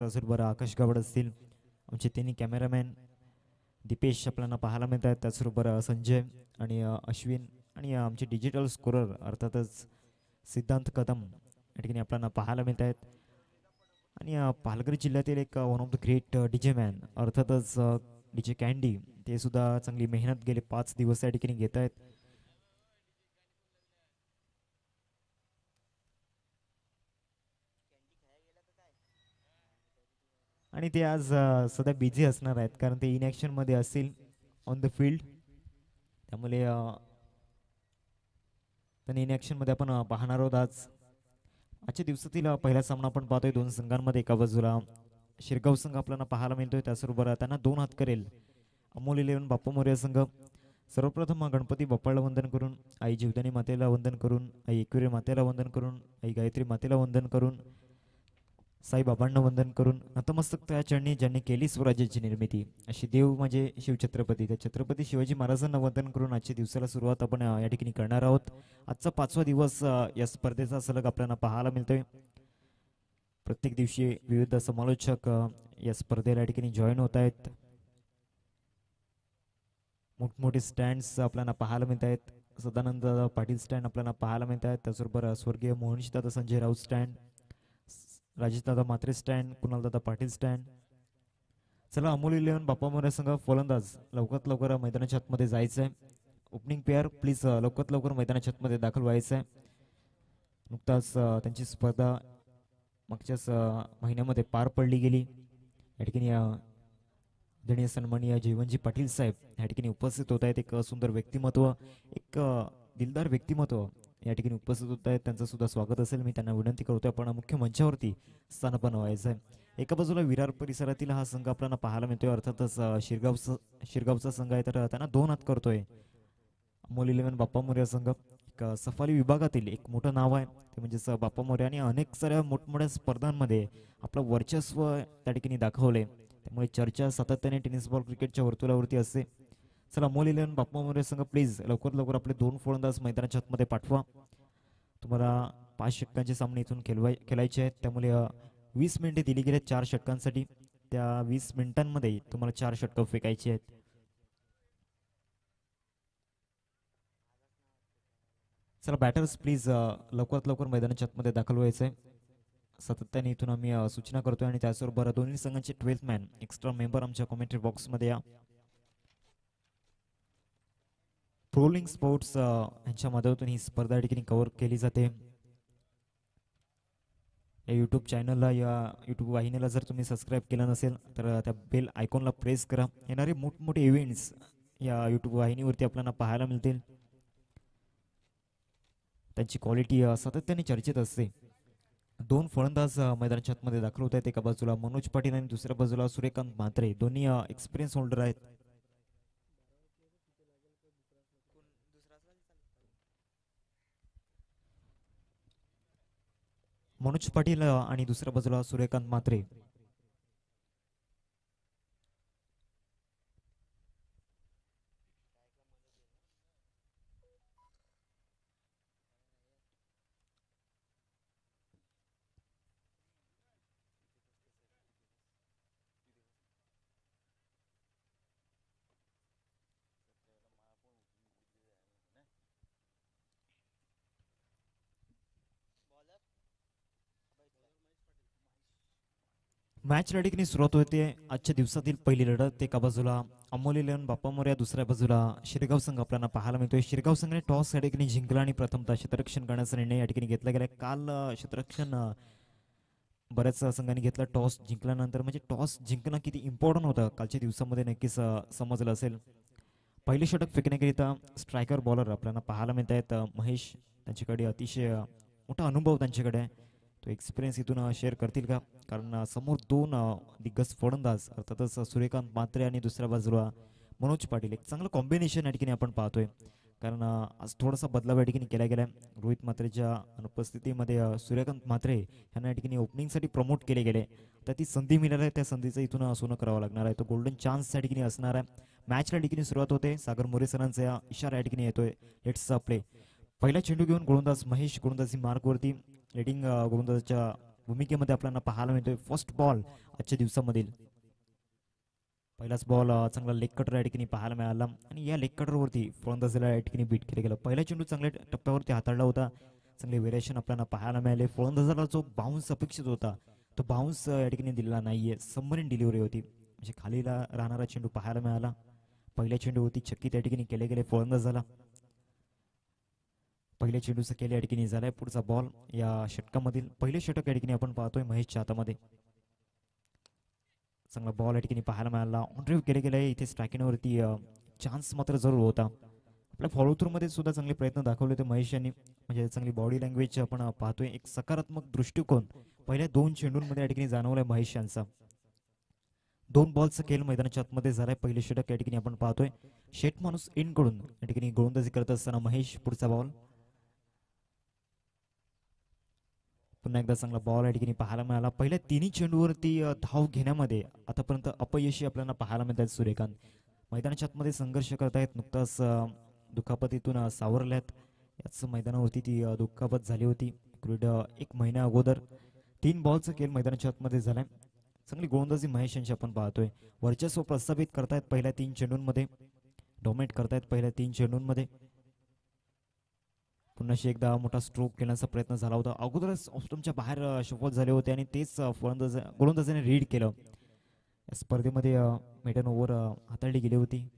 त्याचबरोबर आकाश गावड असतील, आमचे तिन्ही कॅमेरामॅन दीपेश आपल्याला पाहायला मिळत आहेत. त्याचबरोबर संजय आणि अश्विन आणि आमचे डिजिटल स्कोरर अर्थातच सिद्धांत कदम या ठिकाणी आपल्याला पाहायला मिळत आहेत. आणि पालघर जिल्ह्यातील एक one of the great DJ man अर्थातच डीजे कॅन्डी, ते सुद्धा चांगली मेहनत गेले 5 दिवस या ठिकाणी घेत आहेत. आणि ते आज सध्या बिझी असणार आहेत कारण ते इन मध्ये असतील ऑन द फील्ड. त्यामुळे त्यांनी इन मध्ये आपण पाहणार आहोत. आजच्या दिवसातील पहिला सामना आपण पाहतोय दोन संघांमध्ये. एका बाजूला शिरगाव संघ आपल्याला पाहायला मिळतोय, त्याचबरोबर त्यांना 2 हात करेल अमोल 11 बाप्पा मोरया संघ. सर्वप्रथम गणपती बाप्पाला वंदन करून, आई जीवदानी मातेला वंदन करून, आई एकविरे मातेला वंदन करून, आई गायत्री मातेला वंदन करून, साईबाबांना वंदन करून नतमस्तक त्या चरणी ज्यांनी केली स्वराज्याची निर्मिती अशी देव म्हणजे शिवछत्रपती त्या छत्रपती शिवाजी महाराजांना वंदन करून आजच्या दिवसाला सुरुवात आपण या ठिकाणी करणार आहोत. आजचा 5वा दिवस या स्पर्धेचा सलग आपल्याला पाहायला मिळतोय. प्रत्येक दिवशी विविध समालोचक या स्पर्धेला या ठिकाणी जॉईन होत आहेत. मोठमोठे स्टँड्स आपल्याला पाहायला मिळत आहेत. सदानंद पाटील स्टँड आपल्याला पाहायला मिळत आहेत. त्याचबरोबर स्वर्गीय मोहनशदादा संजय राऊत स्टँड, राजेशदादा मात्रे स्टँड, कुणालदादा पाटील स्टँड. चला अमोल 11 बाप्पा मोरया संघ फलंदाज लवकरात लवकर मैदानाच्या आतमध्ये जायचं आहे. ओपनिंग पेअर प्लीज लवकरात लवकर मैदानाच्या आतमध्ये दाखल व्हायचं आहे. नुकताच त्यांची स्पर्धा मागच्याच महिन्यामध्ये पार पडली गेली. या ठिकाणी आदरणीय सन्माननीय जीवनजी पाटील साहेब या ठिकाणी उपस्थित होत आहेत. एक सुंदर व्यक्तिमत्व, एक दिलदार व्यक्तिमत्व या ठिकाणी उपस्थित होत आहेत. त्यांचं सुद्धा स्वागत असेल. मी त्यांना विनंती करतोय आपण मुख्य मंचावरती स्थान बनवायचं आहे. एका बाजूला विरार परिसरातील हा संघ आपल्याला पाहायला मिळतोय, अर्थातच शिरगावचा संघ आहे, तर त्यांना 2 हात करतोय अमोल 11 बाप्पा मोरया संघ. एक सफारी विभागातील एक मोठं नाव आहे ते म्हणजेच बाप्पा मोरया, आणि अनेक साऱ्या मोठमोठ्या स्पर्धांमध्ये आपलं वर्चस्व त्या ठिकाणी दाखवले. त्यामुळे चर्चा सातत्याने टेनिस बॉल क्रिकेटच्या वर्तुळावरती असते. चला अमोल 11 बाप्पा मोरया संघ प्लीज लवकर लवकर आपले 2 फलंदाज मैदानाच्या आतमध्ये पाठवा. तुम्हाला 5 षटकांचे सामने इथून खेळायचे आहेत. त्यामुळे 20 मिनिटे दिली गेली 4 षटकांसाठी. त्या 20 मिनिटांमध्ये तुम्हाला 4 षटकं फेकायची आहेत. चला बॅटर्स प्लीज लवकरात लवकर मैदानाच्या आतमध्ये दाखल व्हायचं आहे. सातत्याने इथून आम्ही सूचना करतोय. आणि त्याचबरोबर दोन्ही संघांचे 12th मॅन एक्स्ट्रा मेंबर आमच्या कॉमेंट्री बॉक्समध्ये या. प्रोलिंग स्पोर्ट्स यांच्या माध्यमातून ही स्पर्धा या ठिकाणी कव्हर केली जाते. या यूट्यूब चॅनलला, या यूट्यूब वाहिनीला जर तुम्ही सबस्क्राईब केलं नसेल तर त्या बेल आयकॉनला प्रेस करा. येणारे मोठमोठे इव्हेंट्स या यूट्यूब वाहिनीवरती आपल्याला पाहायला मिळतील. त्यांची क्वालिटी सातत्याने चर्चेत असते. 2 फलंदाज मैदानाच्या आतमध्ये दाखल होत आहेत. एका बाजूला मनोज पाटील आणि दुसऱ्या बाजूला सूर्यकांत म्हात्रे, दोन्ही एक्सपिरियन्स होल्डर आहेत. मनोज पाटील आणि दुसऱ्या बाजूला सूर्यकांत म्हात्रे. मॅच या ठिकाणी सुरुवात होते. आजच्या दिवसातील पहिली लढत. एका बाजूला अमोल 11 बाप्पा मोरया, दुसऱ्या बाजूला शिरगाव संघ आपल्याला पाहायला मिळतोय. शिरगाव संघाने टॉस या ठिकाणी जिंकला आणि प्रथमतः क्षेत्ररक्षण करण्याचा निर्णय या ठिकाणी घेतला गेला. काल क्षेत्ररक्षण बऱ्याच संघांनी घेतला. टॉस जिंकल्यानंतर म्हणजे टॉस जिंकणं किती इम्पॉर्टंट होतं कालच्या दिवसामध्ये नक्कीच समजलं असेल. पहिले षटक फेकण्याकरिता स्ट्रायकर बॉलर आपल्याला पाहायला मिळत आहेत. महेश, त्यांच्याकडे अतिशय मोठा अनुभव त्यांच्याकडे आहे. तो एक्सपिरियन्स इथून शेअर करतील का? कारण समोर 2 दिग्गज फलंदाज अर्थातच सूर्यकांत म्हात्रे आणि दुसऱ्या बाजूला मनोज पाटील. एक चांगलं कॉम्बिनेशन या ठिकाणी आपण पाहतोय. कारण आज थोडासा बदलाव या ठिकाणी केला गेला आहे. रोहित म्हात्रेच्या अनुपस्थितीमध्ये सूर्यकांत म्हात्रे यांना या ठिकाणी ओपनिंगसाठी प्रमोट केले गेले. तर ती संधी मिळाली आहे, त्या संधीचं इथून सोनं करावं लागणार आहे. तो गोल्डन चान्स या ठिकाणी असणार आहे. मॅचला ठिकाणी सुरुवात होते. सागर मोरे सरांचा या इशारा या ठिकाणी येतोय. Let's play. पहिला चेंडू घेऊन गोलंदाज महेश गोलंदाजी मार्कवरती. लेडिंग गोलंदाजाच्या भूमिकेमध्ये आपल्याला पाहायला मिळतोय. फर्स्ट बॉल आजच्या दिवसामधील पहिलाच बॉल चांगला लेग कटर या ठिकाणी पाहायला मिळाला आणि या लेग कटरवरती फलंदाजीला या ठिकाणी बीट केलं गेलं. पहिला चेंडू चांगल्या टप्प्यावरती हाताळला होता. चांगले व्हेरिएशन आपल्याला पाहायला मिळाले. फलंदाजाला जो बाउन्स अपेक्षित होता तो बाउन्स या ठिकाणी दिलेला नाहीये. सबमरीन डिलिव्हरी होती, म्हणजे खालीला राहणारा चेंडू पाहायला मिळाला. पहिल्या चेंडूवरती चक्की त्या ठिकाणी केले गेले फलंदाजाला. पहिल्या चेंडूचं केले या ठिकाणी झालाय. पुढचा बॉल या षटकामधील पहिले षटक या ठिकाणी आपण पाहतोय महेशच्या हातामध्ये. चांगला बॉल या ठिकाणी पाहायला मिळाला. ऑन ड्राईव्ह केले गेले. इथे स्ट्रायकिंगवरती चान्स मात्र जरूर होता. आपल्या फॉलो थ्रू मध्ये सुद्धा चांगले प्रयत्न दाखवले होते महेश यांनी, म्हणजे चांगली बॉडी लँग्वेज आपण पाहतोय. एक सकारात्मक दृष्टिकोन पहिल्या 2 चेंडूंमध्ये या ठिकाणी जाणवलाय महेश यांचा. 2 बॉलचा खेळ मैदानाच्या आतमध्ये झालाय. पहिले षटक या ठिकाणी आपण पाहतोय. शेट माणूस इन कडून या ठिकाणी गोलंदाजी करत असताना महेश. पुढचा बॉल पुन्हा एकदा चांगला बॉल या ठिकाणी पाहायला मिळाला. पहिल्या 3 चेंडूवरती धाव घेण्यामध्ये आतापर्यंत अपयशी आपल्याला पाहायला मिळत आहेत सूर्यकांत. मैदानाच्या आतमध्ये संघर्ष करतायत. नुकताच दुखापतीतून सावरल्यात. याच मैदानावरती ती दुखापत झाली होती क्रीड 1 महिन्या अगोदर. 3 बॉलचा खेळ मैदानाच्या आतमध्ये झालाय. चांगली गोलंदाजी महेश यांची आपण पाहतोय. वर्चस्व प्रस्थापित करतायत पहिल्या 3 चेंडूंमध्ये. डॉमिनेट करतायत पहिल्या 3 चेंडूंमध्ये. पुन्हा एकदा मोठा स्ट्रोक घेण्याचा प्रयत्न झाला होता. अगोदरच ऑस्ट्रमच्या बाहेर शफल झाले होते आणि तेच गोलंदाजाने रीड केलं. या स्पर्धेमध्ये मेडन ओव्हर हाताळली गेली होती.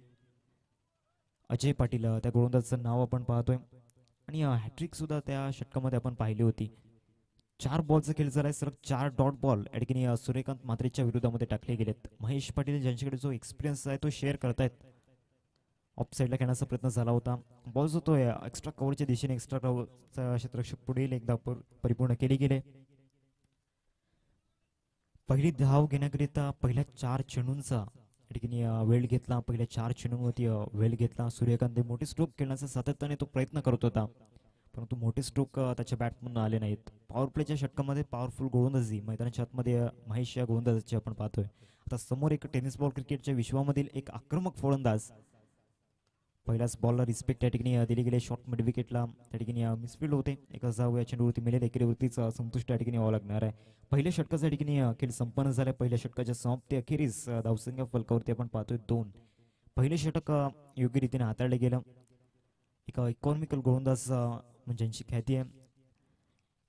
अजय पाटील त्या गोलंदाजाचं नाव आपण पाहतोय आणि हॅट्रिक सुद्धा त्या षटकामध्ये आपण पाहिली होती. 4 बॉलचा खेळ झालाय. सलग 4 डॉट बॉल या ठिकाणी सूर्यकांत म्हात्रेच्या विरोधामध्ये टाकले गेलेत. महेश पाटील ज्यांच्याकडे जो एक्सपिरियन्स आहे तो शेअर करतायत. ऑफ साईडला खेळण्याचा प्रयत्न झाला होता. बॉल जो तो एक्स्ट्रा कव्हरच्या दिशेने एक्स्ट्रा कव्हरचा क्षेत्ररक्षक पुढील एकदा परिपूर्ण केले गेले. पहिली धाव घेण्याकरिता पहिल्या 4 चेंडूंचा या ठिकाणी वेळ घेतला. पहिल्या 4 चेंडूंवरती वेळ घेतला. सूर्यकांत मोठे स्ट्रोक खेळण्याचा सातत्याने तो प्रयत्न करत होता, परंतु मोठे स्ट्रोक त्याच्या बॅटमधून आले नाहीत. पॉवर प्लेच्या षटकामध्ये पॉवरफुल गोलंदाजी मैदानाच्या आतमध्ये महेश या गोलंदाजाची आपण पाहतोय. आता समोर एक टेनिस बॉल क्रिकेटच्या विश्वामधील एक आक्रमक फलंदाज. पहिल्याच बॉलला रिस्पेक्ट या ठिकाणी दिली गेली. शॉर्ट मिड विकेटला त्या ठिकाणी मिसफील्ड होते. एका जाऊ या चेंडूवरती मिळेल एकेरीवरतीच संतुष्ट या ठिकाणी व्हावं लागणार आहे. पहिल्या षटकाच्या ठिकाणी खेळ संपन्न झालाय. पहिल्या षटकाच्या समाप्ती अखेरीस धावसंख्या फलकावरती आपण पाहतोय 2. पहिले षटक योग्य रीतीने हाताळले गेलं. एका इकॉनॉमिकल गोलंदाज म्हणजे ज्यांची ख्याती आहे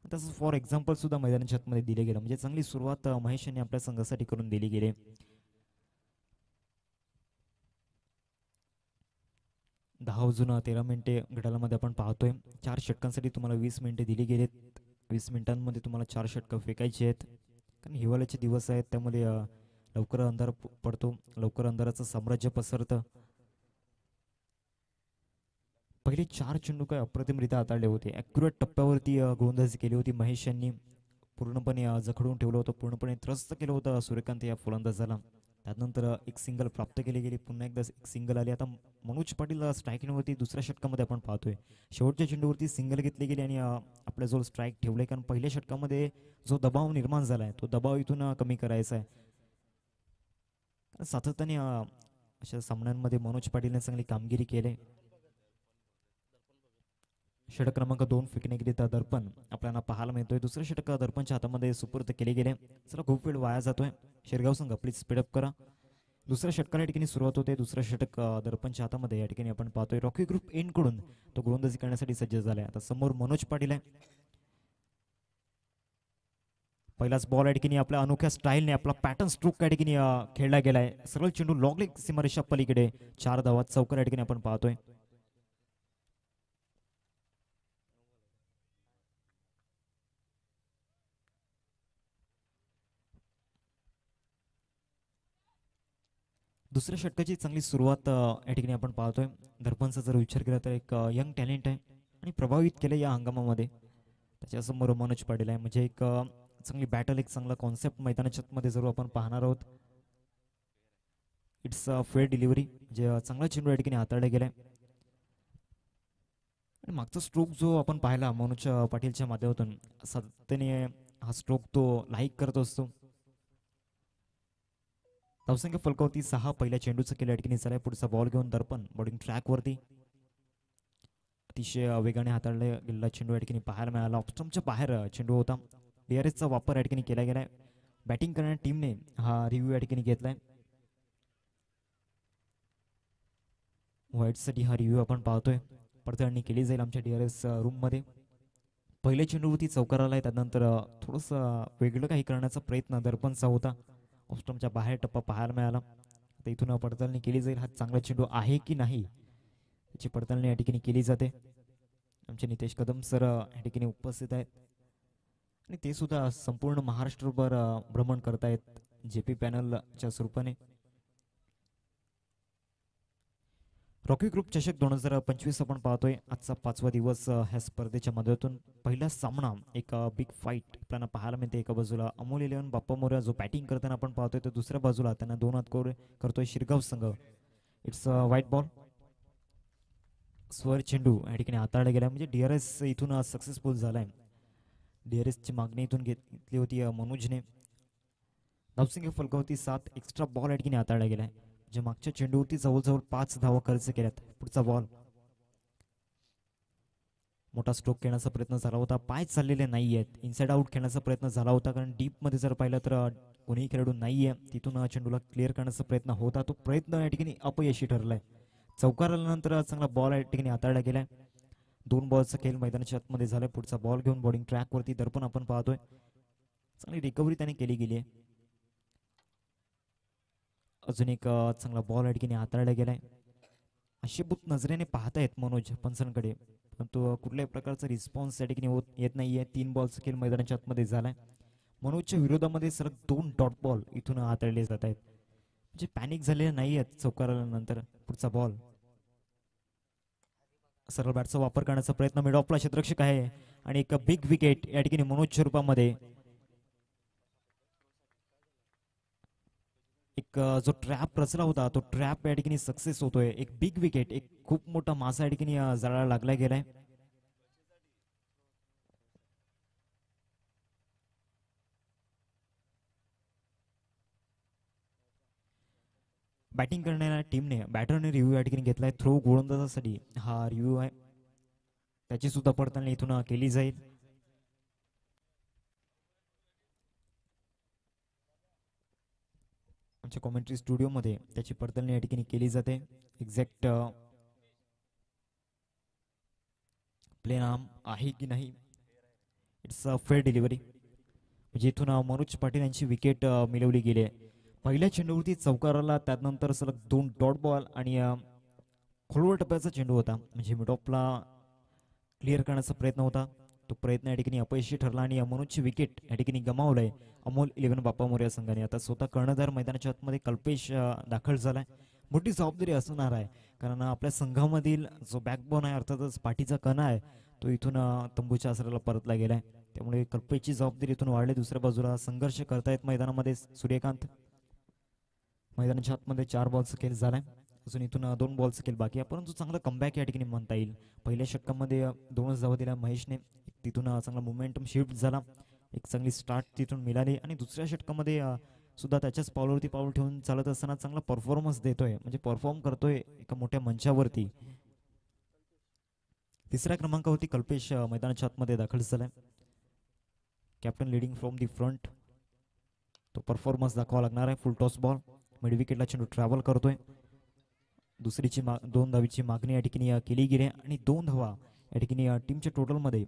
तसंच फॉर एक्झाम्पल सुद्धा मैदानाच्या आतमध्ये दिले गेलं. म्हणजे चांगली सुरुवात महेश यांनी आपल्या संघासाठी करून दिली गेली. 10 मिनिटे घड्याळामध्ये आपण पाहतोय. 4 षटकांसाठी तुम्हाला 20 मिनिटे दिली गेलीत. 20 मिनिटांमध्ये तुम्हाला 4 षटकं फेकायची आहेत, कारण हिवाळ्याचे दिवस आहेत. त्यामध्ये लवकर अंधार पडतो, लवकर अंधाराचं साम्राज्य पसरतं. पहिले 4 चेंडू काय अप्रतिमरित्या हाताळले होते. ॲक्युरेट टप्प्यावरती गोलंदाजी केली होती महेश यांनी. पूर्णपणे जखडून ठेवलं होतं, पूर्णपणे त्रस्त केलं होतं सूर्यकांत या फलंदाजाला. त्यानंतर एक सिंगल प्राप्त केली गेली. पुन्हा एकदा एक सिंगल आली. आता मनोज पाटील स्ट्रायकिंगवरती दुसऱ्या षटकामध्ये आपण पाहतोय. शेवटच्या चेंडूवरती सिंगल घेतली गेली आणि आपल्या जो स्ट्राईक ठेवलाय, कारण पहिल्या षटकामध्ये जो दबाव निर्माण झालाय तो दबाव इथून कमी करायचा आहे. सातत्याने अशा सामन्यांमध्ये मनोज पाटीलने चांगली कामगिरी केली. षटक क्रमांक 2 फेकण्याकरिता दर्पण आपल्याला पाहायला मिळतोय. दुसरं षटक दर्पणच्या हातामध्ये सुपूर्द केले गेले. चला खूप वेळ वाया जातोय. शिरगाव संघ प्लीज स्पीडअप करा. दुसऱ्या षटकाला या ठिकाणी सुरुवात होते. दुसरं षटक दर्पणच्या हातामध्ये या ठिकाणी आपण पाहतोय. रॉकी ग्रुप एन कडून तो गोलंदाजी करण्यासाठी सज्ज झालाय. आता समोर मनोज पाटील आहे. पहिलाच बॉल या ठिकाणी आपल्या अनोख्या स्टाईलने आपला पॅटर्न स्ट्रोक या ठिकाणी खेळला गेलाय. सरळ चेंडू लॉंग लेग सीमारेषा पलीकडे 4 धावात चौकार या ठिकाणी आपण पाहतोय. दुसऱ्या षटकाची चांगली सुरुवात या ठिकाणी आपण पाहतोय. दर्पणचा जर विचार केला तर एक यंग टॅलेंट आहे आणि प्रभावित केलं या हंगामामध्ये. त्याच्यासमोर मनोज पाटील आहे. म्हणजे एक चांगली बॅटल, एक चांगला कॉन्सेप्ट मैदानाच्या मध्ये जरूर आपण पाहणार आहोत. इट्स फेअर डिलिव्हरी, म्हणजे चांगला चेंडू या ठिकाणी हाताळला गेलाय. आणि मागचा स्ट्रोक जो आपण पाहिला मनोज पाटीलच्या माध्यमातून, सातत्याने हा स्ट्रोक तो लाईक करत असतो. धावसंख्या फलकावरती 6. पहिल्या चेंडूचं केलं या ठिकाणी झालाय. पुढचा बॉल घेऊन दर्पण बॉलिंग ट्रॅकवरती. अतिशय वेगाने हाताळला गेलेला चेंडू या ठिकाणी पाहायला मिळाला. ऑप्स्टमच्या बाहेर चेंडू होता. DRSचा वापर या ठिकाणी केला गेलाय. बॅटिंग करणाऱ्या टीमने हा रिव्ह्यू या ठिकाणी घेतलाय. व्हाईटसाठी हा रिव्ह्यू आपण पाहतोय. पडताळणी केली जाईल आमच्या DRS रूममध्ये. पहिले चेंडूवरती चौकार आलाय, त्यानंतर थोडंसं वेगळं काही करण्याचा प्रयत्न दर्पणचा होता. ऑफस्टमच्या बाहेर टप्पा पाहायला मिळाला. आता इथून पडताळणी केली जाईल, हा चांगला चेंडू आहे की नाही याची पडताळणी या ठिकाणी केली जाते. आमचे नितेश कदम सर या ठिकाणी उपस्थित आहेत आणि ते सुद्धा संपूर्ण महाराष्ट्रभर भ्रमण करतायत JP पॅनलच्या स्वरूपाने. रॉकी ग्रुप चषक 2025 आपण पाहतोय. आजचा 5वा दिवस ह्या स्पर्धेच्या माध्यमातून पहिला सामना एक बिग फाईट आपल्याला पाहायला मिळते. एका बाजूला अमोल 11 बाप्पा मोर्या जो बॅटिंग करताना आपण पाहतोय, तर दुसऱ्या बाजूला त्यांना 2 हात करतोय शिरगाव संघ. It's white ball. स्वर चेंडू या ठिकाणी हाताळला गेला, म्हणजे DRS इथून सक्सेसफुल झालाय. DRSची मागणी इथून घेतली होती मनोजने. धावसंख्या फलकावरती 7 एक्स्ट्रा बॉल या ठिकाणी हाताळला गेलाय. जे मागच्या चेंडूवरती जवळजवळ 5 धावा खर्च केल्यात. पुढचा बॉल. मोठा स्ट्रोक खेळण्याचा प्रयत्न झाला होता, पाय चाललेले नाही आहेत. इनसाइड आउट खेळण्याचा प्रयत्न झाला होता, कारण डीप मध्ये जर पाहिलं तर कोणीही खेळाडू नाहीये. तिथून चेंडूला क्लिअर करण्याचा प्रयत्न होता, तो प्रयत्न या ठिकाणी अपयशी ठरलाय. चौकार आल्यानंतर चांगला बॉल या ठिकाणी हाताळला गेलाय. 2 बॉलचा खेळ मैदानाच्या आतमध्ये झालाय. पुढचा बॉल घेऊन बॉलिंग ट्रॅकवरती दर्पण आपण पाहतोय. चांगली रिकव्हरी त्याने केली गेली आहे. अजून एक चांगला बॉल या ठिकाणी हाताळला गेलाय. आशेभूत नजरेने पाहतायत मनोज पंचांकडे, परंतु कुठल्याही प्रकारचा रिस्पॉन्स या ठिकाणी येत नाहीये. 3 बॉलचा खेळ मैदानाच्या आतमध्ये झालाय. मनोजच्या विरोधामध्ये सलग 2 डॉट बॉल इथून हाताळले जात आहेत, म्हणजे पॅनिक झालेले नाही आहेत चौकार आल्यानंतर. पुढचा बॉल. सरळ बॅटचा वापर करण्याचा प्रयत्न. मिड ऑफला क्षेत्ररक्षक आहे आणि एक बिग विकेट या ठिकाणी मनोजच्या रूपामध्ये. एक जो ट्रॅप रचला होता, तो ट्रॅप या ठिकाणी सक्सेस होतोय. एक बिग विकेट, एक खूप मोठा मासा या ठिकाणी जाळायला लागला गेलाय. बॅटिंग करणाऱ्या टीमने बॅटरने रिव्ह्यू या ठिकाणी घेतलाय. थ्रो गोलंदाजासाठी हा रिव्ह्यू आहे, त्याची सुद्धा पडताळणी इथून केली जाईल. आमच्या कॉमेंट्री स्टुडिओमध्ये त्याची पडताळणी या ठिकाणी केली जाते. एक्झॅक्ट प्ले नाम आहे की नाही. इट्स अ फेअर डिलिव्हरी, म्हणजे इथून मनोज पाटील यांची विकेट मिळवली गेली आहे. पहिल्या चेंडूवरती चौकाराला, त्यानंतर सलग 2 डॉट बॉल आणि खोलवर टप्प्याचा चेंडू होता, म्हणजे मिडऑफला क्लिअर करण्याचा प्रयत्न होता. तो प्रयत्न या ठिकाणी अपयशी ठरला आणि मनोजची विकेट या ठिकाणी गमावलंय अमोल 11 बाप्पा मोर्या संघाने. आता स्वतः कर्णधार मैदानाच्या आतमध्ये कल्पेश दाखल झालाय. मोठी जबाबदारी असणार आहे, कारण आपल्या संघामधील जो बॅकबोन आहे, अर्थातच पाठीचा कणा आहे, तो इथून तंबूच्या आसराला परतला गेलाय. त्यामुळे कल्पेशची जबाबदारी इथून वाढली. दुसऱ्या बाजूला संघर्ष करतायत मैदानामध्ये सूर्यकांत. मैदानाच्या आतमध्ये 4 बॉलचा खेळ झालाय. अजून इथून 2 बॉलचा खेळ बाकी आहे, परंतु चांगला कमबॅक या ठिकाणी म्हणता येईल. पहिल्या षटकामध्ये 2च धावा दिल्या महेशने. तिथून चांगला मोमेंटम शिफ्ट झाला, एक चांगली स्टार्ट तिथून मिळाली आणि दुसऱ्या षटकामध्ये सुद्धा त्याच्याच पावलावरती पाऊल ठेवून चालत असताना चांगला परफॉर्मन्स देतोय, म्हणजे परफॉर्म करतोय एका मोठ्या मंचावरती. तिसऱ्या क्रमांकावरती कल्पेश मैदानाच्या आतमध्ये दाखल झालाय. Captain leading from the front, तो परफॉर्मन्स दाखवा लागणार आहे. फुल टॉस बॉल, मिड विकेटला चेंडू ट्रॅव्हल करतोय. दुसरीची 2 धावीची मागणी या ठिकाणी केली गेली आणि 2 धावा या ठिकाणी टीमच्या टोटलमध्ये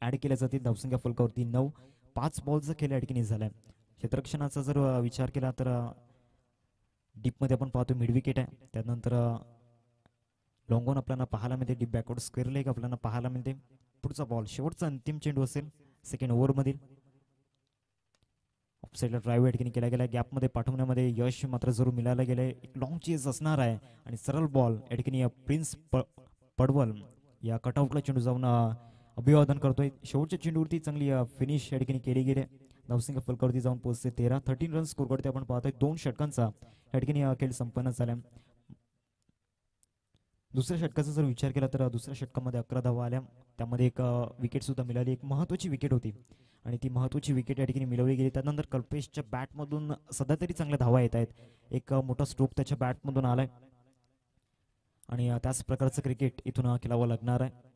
ऍड केल्या जातील. धावसंख्या फलकावरती 9. 5 बॉलचा खेळ या ठिकाणी झालाय. क्षेत्ररक्षणाचा जर विचार केला तर डीपमध्ये आपण पाहतो मिड विकेट आहे. त्यानंतर लॉंग ऑन आपल्याला पाहायला मिळते. डीप बॅकवर्ड स्क्वेअर लेग आपल्याला पाहायला मिळते. पुढचा बॉल, शेवटचा अंतिम चेंडू असेल सेकंड ओव्हरमधील. ऑफसाईडला ड्राईव्ह या ठिकाणी केला गेला. गॅपमध्ये पाठवण्यामध्ये यश मात्र जरूर मिळायला गेलंय. एक लॉंग चेज असणार आहे आणि सरळ बॉल या ठिकाणी प्रिन्स पडवल या कटआउटला चेंडू जाऊन अभिवादन करतोय. शेवटच्या चेंडूवरती चांगली फिनिश या ठिकाणी केली गेली. धावसंख्या फलकावरती जाऊन पोहोचते 13. 13 रन स्कोर करते आपण पाहतोय. 2 षटकांचा या ठिकाणी खेळ संपन्न झाला. दुसऱ्या षटकाचा जर विचार केला तर दुसऱ्या षटकामध्ये 11 धावा आल्या, त्यामध्ये एक विकेट सुद्धा मिळाली. एक महत्वाची विकेट होती आणि ती महत्वाची विकेट या ठिकाणी मिळवली गेली. त्यानंतर कल्पेशच्या बॅटमधून सध्या तरी चांगल्या धावा येत आहेत. एक मोठा स्ट्रोक त्याच्या बॅटमधून आलाय आणि त्याच प्रकारचं क्रिकेट इथून खेळावं लागणार आहे.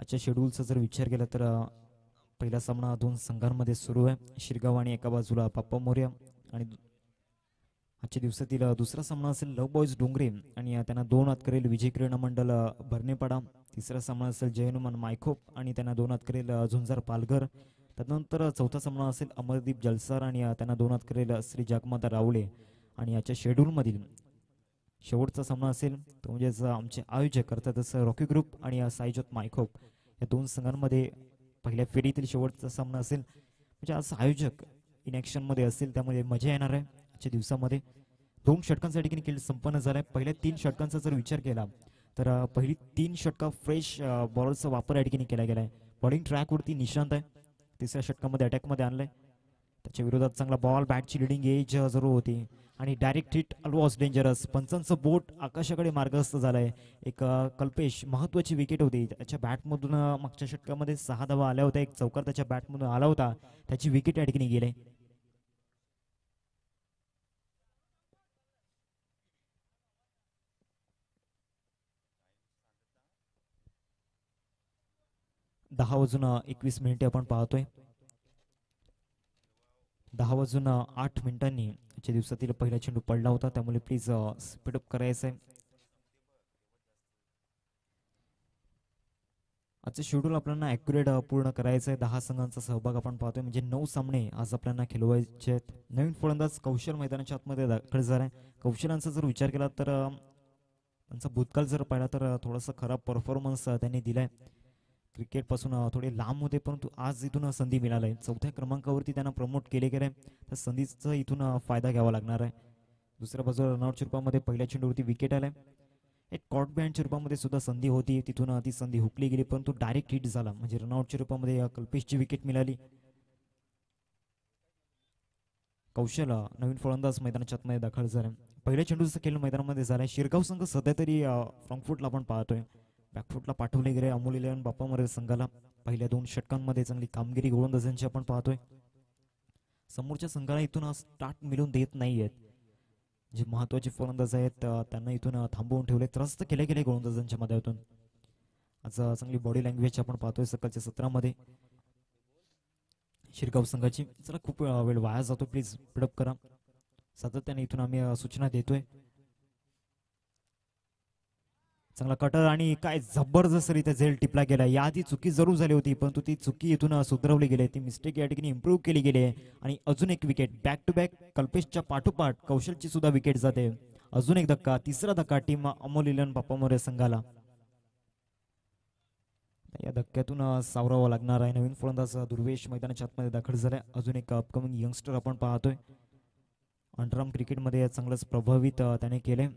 आजच्या शेड्यूलचा जर विचार केला तर पहिला सामना दोन संघांमध्ये सुरू आहे. शिरगाव आणि एका बाजूला बाप्पा मोर्या. आणि आजच्या दिवसातील दुसरा सामना असेल लव बॉयज डोंगरे आणि त्यांना 2 हात करेल विजय क्रीडा मंडळ भरणेपाडा. तिसरा सामना असेल जय हनुमान मायखोप आणि त्यांना 2 हात करेल झुंजार पालघर. त्यानंतर चौथा सामना असेल अमरदीप जलसार आणि त्यांना 2 हात करेल श्री जगमाता रावळे. आणि याच्या शेड्यूलमधील शेवटचा सामना असेल तो म्हणजेच आमचे आयोजक करतात तसं रॉकी ग्रुप आणि साईजोत मायखोप या दोन संघांमध्ये पहिल्या फेरीतील शेवटचा सामना असेल. म्हणजे आज आयोजक इन ॲक्शनमध्ये असेल त्यामुळे मजा येणार आहे. आजच्या दिवसामध्ये 2 षटकांचा ठिकाणी खेळ संपन्न झालाय. पहिल्या 3 षटकांचा जर विचार केला तर पहिली 3 षटका फ्रेश बॉलरचा वापर या ठिकाणी केला गेलाय. बॉलिंग ट्रॅकवरती निशांत आहे. तिसऱ्या षटकामध्ये अटॅकमध्ये आणलंय. त्याच्या विरोधात चांगला बॉल बॅटची लिडिंग एज जरूर होती आणि डायरेक्ट हिट ऑलवॉज डेंजरस. पंचांचं बोट आकाशाकडे मार्गस्थ झालंय. एक कल्पेश महत्वाची विकेट होती त्याच्या बॅटमधून. मागच्या षटकामध्ये 6 धावा आल्या होत्या. एक चौकार त्याच्या बॅटमधून आला होता. त्याची विकेट या ठिकाणी गेले. दहा वाजून 21 मिनिटे आपण पाहतोय. 10 वाजून 8 मिनिटांनी आजच्या दिवसातील पहिला चेंडू पडला होता त्यामुळे प्लीज स्पीडअप करायचं आहे. आजचं शेड्यूल आपल्याला ॲक्युरेट पूर्ण करायचं आहे. 10 संघांचा सहभाग आपण पाहतोय म्हणजे 9 सामने आज आपल्याला खेळवायचे आहेत. नवीन फलंदाज कौशल मैदानाच्या आतमध्ये दाखल झाला आहे. कौशलांचा जर विचार केला तर त्यांचा भूतकाळ जर पाहिला तर थोडासा खराब परफॉर्मन्स त्यांनी दिलाय. क्रिकेटपासून थोडे लांब होते परंतु आज इथून संधी मिळाली आहे. 4थ्या क्रमांकावरती त्यांना प्रमोट केले गेले. त्या संधीचा इथून फायदा घ्यावा लागणार आहे. दुसऱ्या बाजूला रनआउटच्या रूपामध्ये पहिल्या चेंडूवरती विकेट आलाय. एक कॉट बँडच्या रूपामध्ये सुद्धा संधी होती तिथून ती संधी हुकली गेली परंतु डायरेक्ट हिट झाला म्हणजे रनआउटच्या रूपामध्ये कल्पेशची विकेट मिळाली. कौशल नवीन फलंदाज मैदानाच्या आतमध्ये दाखल झाला. पहिल्या चेंडूचा खेळ मैदानामध्ये झालाय. शिरगाव संघ सध्या तरी फ्रंटफुटला आपण पाहतोय. बॅकफुटला पाठवले गेले अमोल इलेव्हन बाप्पा मोरे संघाला. पहिल्या 2 षटकांमध्ये चांगली कामगिरी गोलंदाजांची आपण पाहतोय. समोरच्या संघाला इथून स्टार्ट मिळून देत नाहीयेत. जे महत्वाचे फलंदाज आहेत त्यांना इथून थांबवून ठेवले. त्रस्त केले गेले गोलंदाजांच्या माध्यमातून. आज चांगली बॉडी लँग्वेज आपण पाहतोय सकाळच्या सत्रामध्ये शिरगाव संघाची. चला खूप वेळ वाया जातो प्लीज स्पीडअप करा. सातत्याने इथून आम्ही सूचना देतोय. चांगला कटर आणि काय जबरदस्तरित्या झेल टिपला गेला. याआधी चुकी जरूर झाली होती परंतु ती चुकी इथून सुधारवली गेली. ती मिस्टेक या ठिकाणी इम्प्रूव्ह केली गेली आहे. आणि अजून एक विकेट बॅक टू बॅक कल्पेशच्या पाठोपाठ कौशलची सुद्धा विकेट जाते. अजून एक धक्का तिसरा धक्का टीम अमोल इलेव्हन बाप्पा मोरे संघाला. या धक्क्यातून सावरावं लागणार आहे. नवीन फलंदाज दुर्वेश मैदानाच्या आतमध्ये दाखल झालाय. अजून एक अपकमिंग यंगस्टर आपण पाहतोय. अंडरआर्म क्रिकेटमध्ये चांगलंच प्रभावित त्याने केले.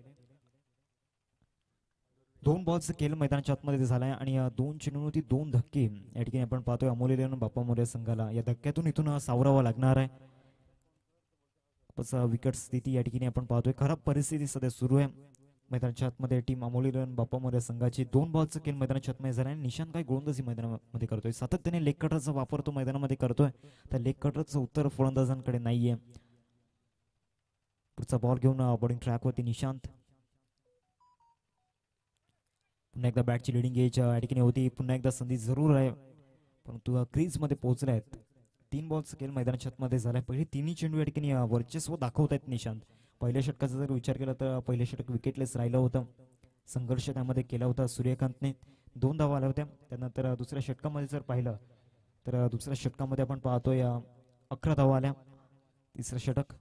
2 बॉल्स खेळ मैदानाच्या आतमध्ये झालाय आणि 2 चेंडूंवरती 2 धक्के या ठिकाणी आपण पाहतोय अमोल इलेव्हन बाप्पा मोरे संघाला. या धक्क्यातून इथून सावरावं लागणार आहे. विकेट स्थिती या ठिकाणी आपण पाहतोय. खराब परिस्थिती सध्या सुरू आहे मैदानाच्या आतमध्ये. टीम अमोल इलेव्हन बाप्पा मोरे संघाची 2 बॉलचा खेळ मैदानाच्या आतमध्ये झाला आणि निशांत काय गोलंदाजी मैदानामध्ये करतोय. सातत्याने लेग कटरचा वापर तो मैदानामध्ये करतोय. त्या लेग कटरचं उत्तर फलंदाजांकडे नाहीये. पुढचा बॉल घेऊन बॉलिंग ट्रॅकवरती निशांत. पुन्हा एकदा बॅटची लिडिंग एज या ठिकाणी होती. पुन्हा एकदा संधी जरूर आहे परंतु क्रीजमध्ये पोहोचले आहेत. 3 बॉल्स खेळ मैदानाच्या आतमध्ये झालाय. पहिले 3ही चेंडू या ठिकाणी वर्चस्व दाखवत आहेत निशांत. पहिल्या षटकाचा जर विचार केला तर पहिलं षटक विकेटलेस राहिलं होतं. संघर्ष त्यामध्ये केला होता सूर्यकांतने. 2 धावा आल्या होत्या. त्यानंतर दुसऱ्या षटकामध्ये जर पाहिलं तर दुसऱ्या षटकामध्ये आपण पाहतोय 11 धावा आल्या. तिसरं षटक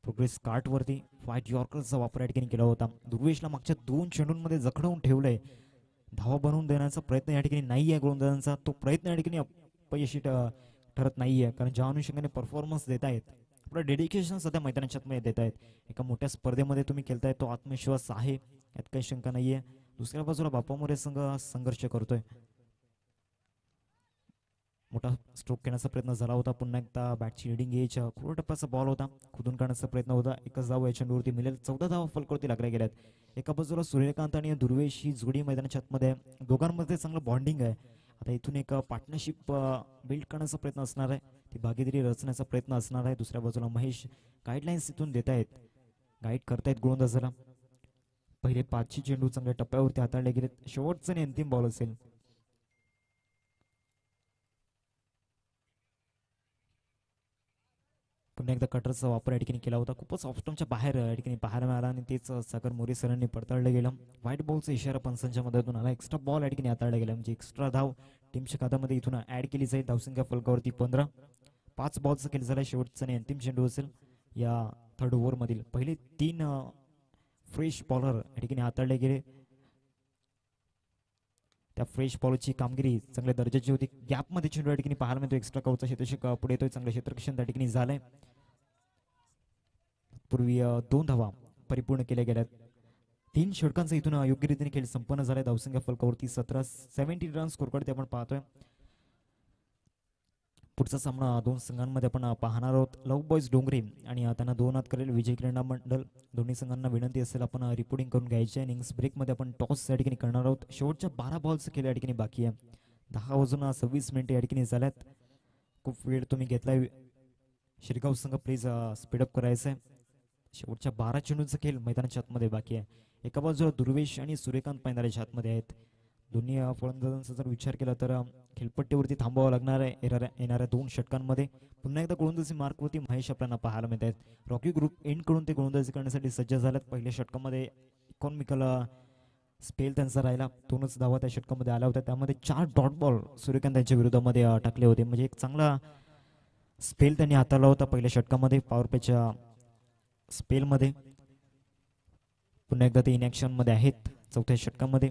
प्रोग्रेस कार्टवरती व्हाईट यॉर्करचा वापर या ठिकाणी केला होता. दुर्वेशला मागच्या 2 चेंडूंमध्ये जखडवून ठेवलंय. धावा बनवून देण्याचा प्रयत्न या ठिकाणी नाही आहे गोलंदाजांचा. तो प्रयत्न या ठिकाणी अपयशी ठरत नाहीये कारण ज्या अनुषंगाने परफॉर्मन्स देत आहेत आपलं डेडिकेशन सध्या मैदानाच्या आतमध्ये देत आहेत. एका मोठ्या स्पर्धेमध्ये तुम्ही खेळताय तो आत्मविश्वास आहे यात काही शंका नाहीये. दुसऱ्या बाजूला बाप्पा मोरे संघ संघर्ष करतोय. मोठा स्ट्रोक घेण्याचा प्रयत्न झाला होता. पुन्हा एकदा बॅटची लिडिंग एज खोल टप्प्याचा बॉल होता. खोदून काढण्याचा प्रयत्न होता. एकच धाव या चेंडूवरती मिळेल. 14 धावा फलकावरती लागल्या गेल्यात. एका बाजूला सूर्यकांत आणि दुर्वेश ही जोडी मैदानाच्या आतमध्ये दोघांमध्ये चांगलं बॉन्डिंग आहे. आता इथून एक पार्टनरशिप बिल्ड करण्याचा प्रयत्न असणार आहे. ती भागीदारी रचण्याचा प्रयत्न असणार आहे. दुसऱ्या बाजूला महेश गाईडलाईन्स इथून देत आहेत. गाईड करतायत गोलंदाजाला. पहिले 5 चेंडू चांगल्या टप्प्यावरती हाताळले गेलेत. शेवटचा आणि अंतिम बॉल असेल. पुन्हा एकदा कटरचा वापर या ठिकाणी केला होता. खूपच ऑप्शनच्या बाहेर या ठिकाणी पाहायला मिळाला आणि तेच सागर मोरे सरांनी पडताळलं गेलं. व्हाईट बॉलचा इशारा पंचांच्या मदतीतून आला. एक्स्ट्रा बॉल या ठिकाणी हाताळला गेला म्हणजे एक्स्ट्रा धाव टीमच्या खात्यामध्ये इथून ऍड केली जाईल. धावसंख्या फलकावरती 15. 5 बॉलचा खेळ झाला. शेवटचा आणि अंतिम चेंडू असेल या थर्ड ओव्हरमधील. पहिले 3 फ्रेश बॉलर या ठिकाणी हाताळले गेले. त्या फ्रेश बॉलची कामगिरी चांगल्या दर्जाची होती. गॅपमध्ये चेंडू या ठिकाणी पाहायला मिळतो. एक्स्ट्रा कवचा क्षेत्ररक्षक पुढे येतोय. चांगलं क्षेत्ररक्षण त्या ठिकाणी झालंय. पूर्वी 2 धावा परिपूर्ण केल्या गेल्यात. 3 षटकांचा इथून योग्य रीतीने खेळ संपन्न झालाय. धावसंख्या फलकावरती 70 रन स्कोर करते आपण पाहतोय. पुढचा सामना 2 संघांमध्ये आपण पाहणार आहोत. लव बॉयज डोंगरे आणि त्यांना 2 हात करेल विजय क्रीडा मंडळ. दोन्ही संघांना विनंती असेल आपण रिपोर्टिंग करून घ्यायचे. इनिंग्स ब्रेकमध्ये आपण टॉस या ठिकाणी करणार आहोत. शेवटच्या 12 बॉलचा खेळ या ठिकाणी बाकी आहे. 10 वाजून 26 मिनिटे या ठिकाणी झाल्यात. खूप वेळ तुम्ही घेतलाय. शिरगाव संघ प्लीज स्पीडअप करायचं आहे. शेवटच्या 12 चेंडूंचा खेळ मैदानाच्या आतमध्ये बाकी आहे. एका बाजूला दुर्वेश आणि सूर्यकांत मैदानाच्या आतमध्ये आहेत. दोन्ही फलंदाजांचा जर विचार केला तर खेळपट्टीवरती थांबावं लागणार आहे येणाऱ्या 2 षटकांमध्ये. पुन्हा एकदा गोलंदाजी मार्कवरती महेश आपल्याला पाहायला मिळत आहेत. रॉकी ग्रुप एंड कडून ते गोलंदाजी करण्यासाठी सज्ज झाल्यात. पहिल्या षटकामध्ये इकॉनॉमिकल स्पेल त्यांचा राहिला. 2च धावा त्या षटकामध्ये आल्या होत्या. त्यामध्ये 4 डॉट बॉल सूर्यकांत यांच्या विरोधामध्ये टाकले होते. म्हणजे एक चांगला स्पेल त्यांनी हाताळला होता पहिल्या षटकामध्ये पॉवर प्लेच्या स्पेलमध्ये. पुन्हा एकदा ते इन मध्ये आहेत. चौथ्या षटकामध्ये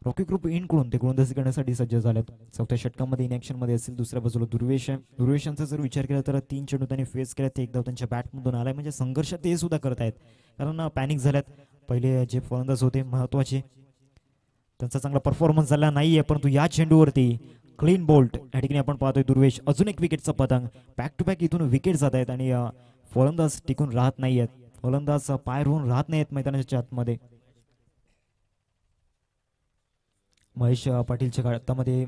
रॉकी ग्रुप इन कडून ते गोलंदाजी करण्यासाठी सज्ज झालेत. चौथ्या षटकामध्ये इन मध्ये असेल. दुसऱ्या बाजूला दुर्वेश आहे. दुर्वेशांचा जर विचार केला तर 3 चेंडू त्यांनी फेस केले. ते 1 धाव त्यांच्या बॅटमधून आलाय. म्हणजे संघर्ष ते सुद्धा करत आहेत. कारण पॅनिक झाल्यात. पहिले जे फलंदाज होते महत्वाचे त्यांचा चांगला परफॉर्मन्स झाला नाहीये. परंतु या चेंडूवरती क्लीन बोल्ट या ठिकाणी आपण पाहतोय. दुर्वेश अजून एक विकेटचा पतंग. बॅक टू बॅक इथून विकेट जात आहेत आणि फलंदाज टिकून राहत नाहीयेत. फलंदाज पाय रोवून राहत नाहीयेत मैदानाच्या आतमध्ये. महेश पाटीलच्या हातामध्ये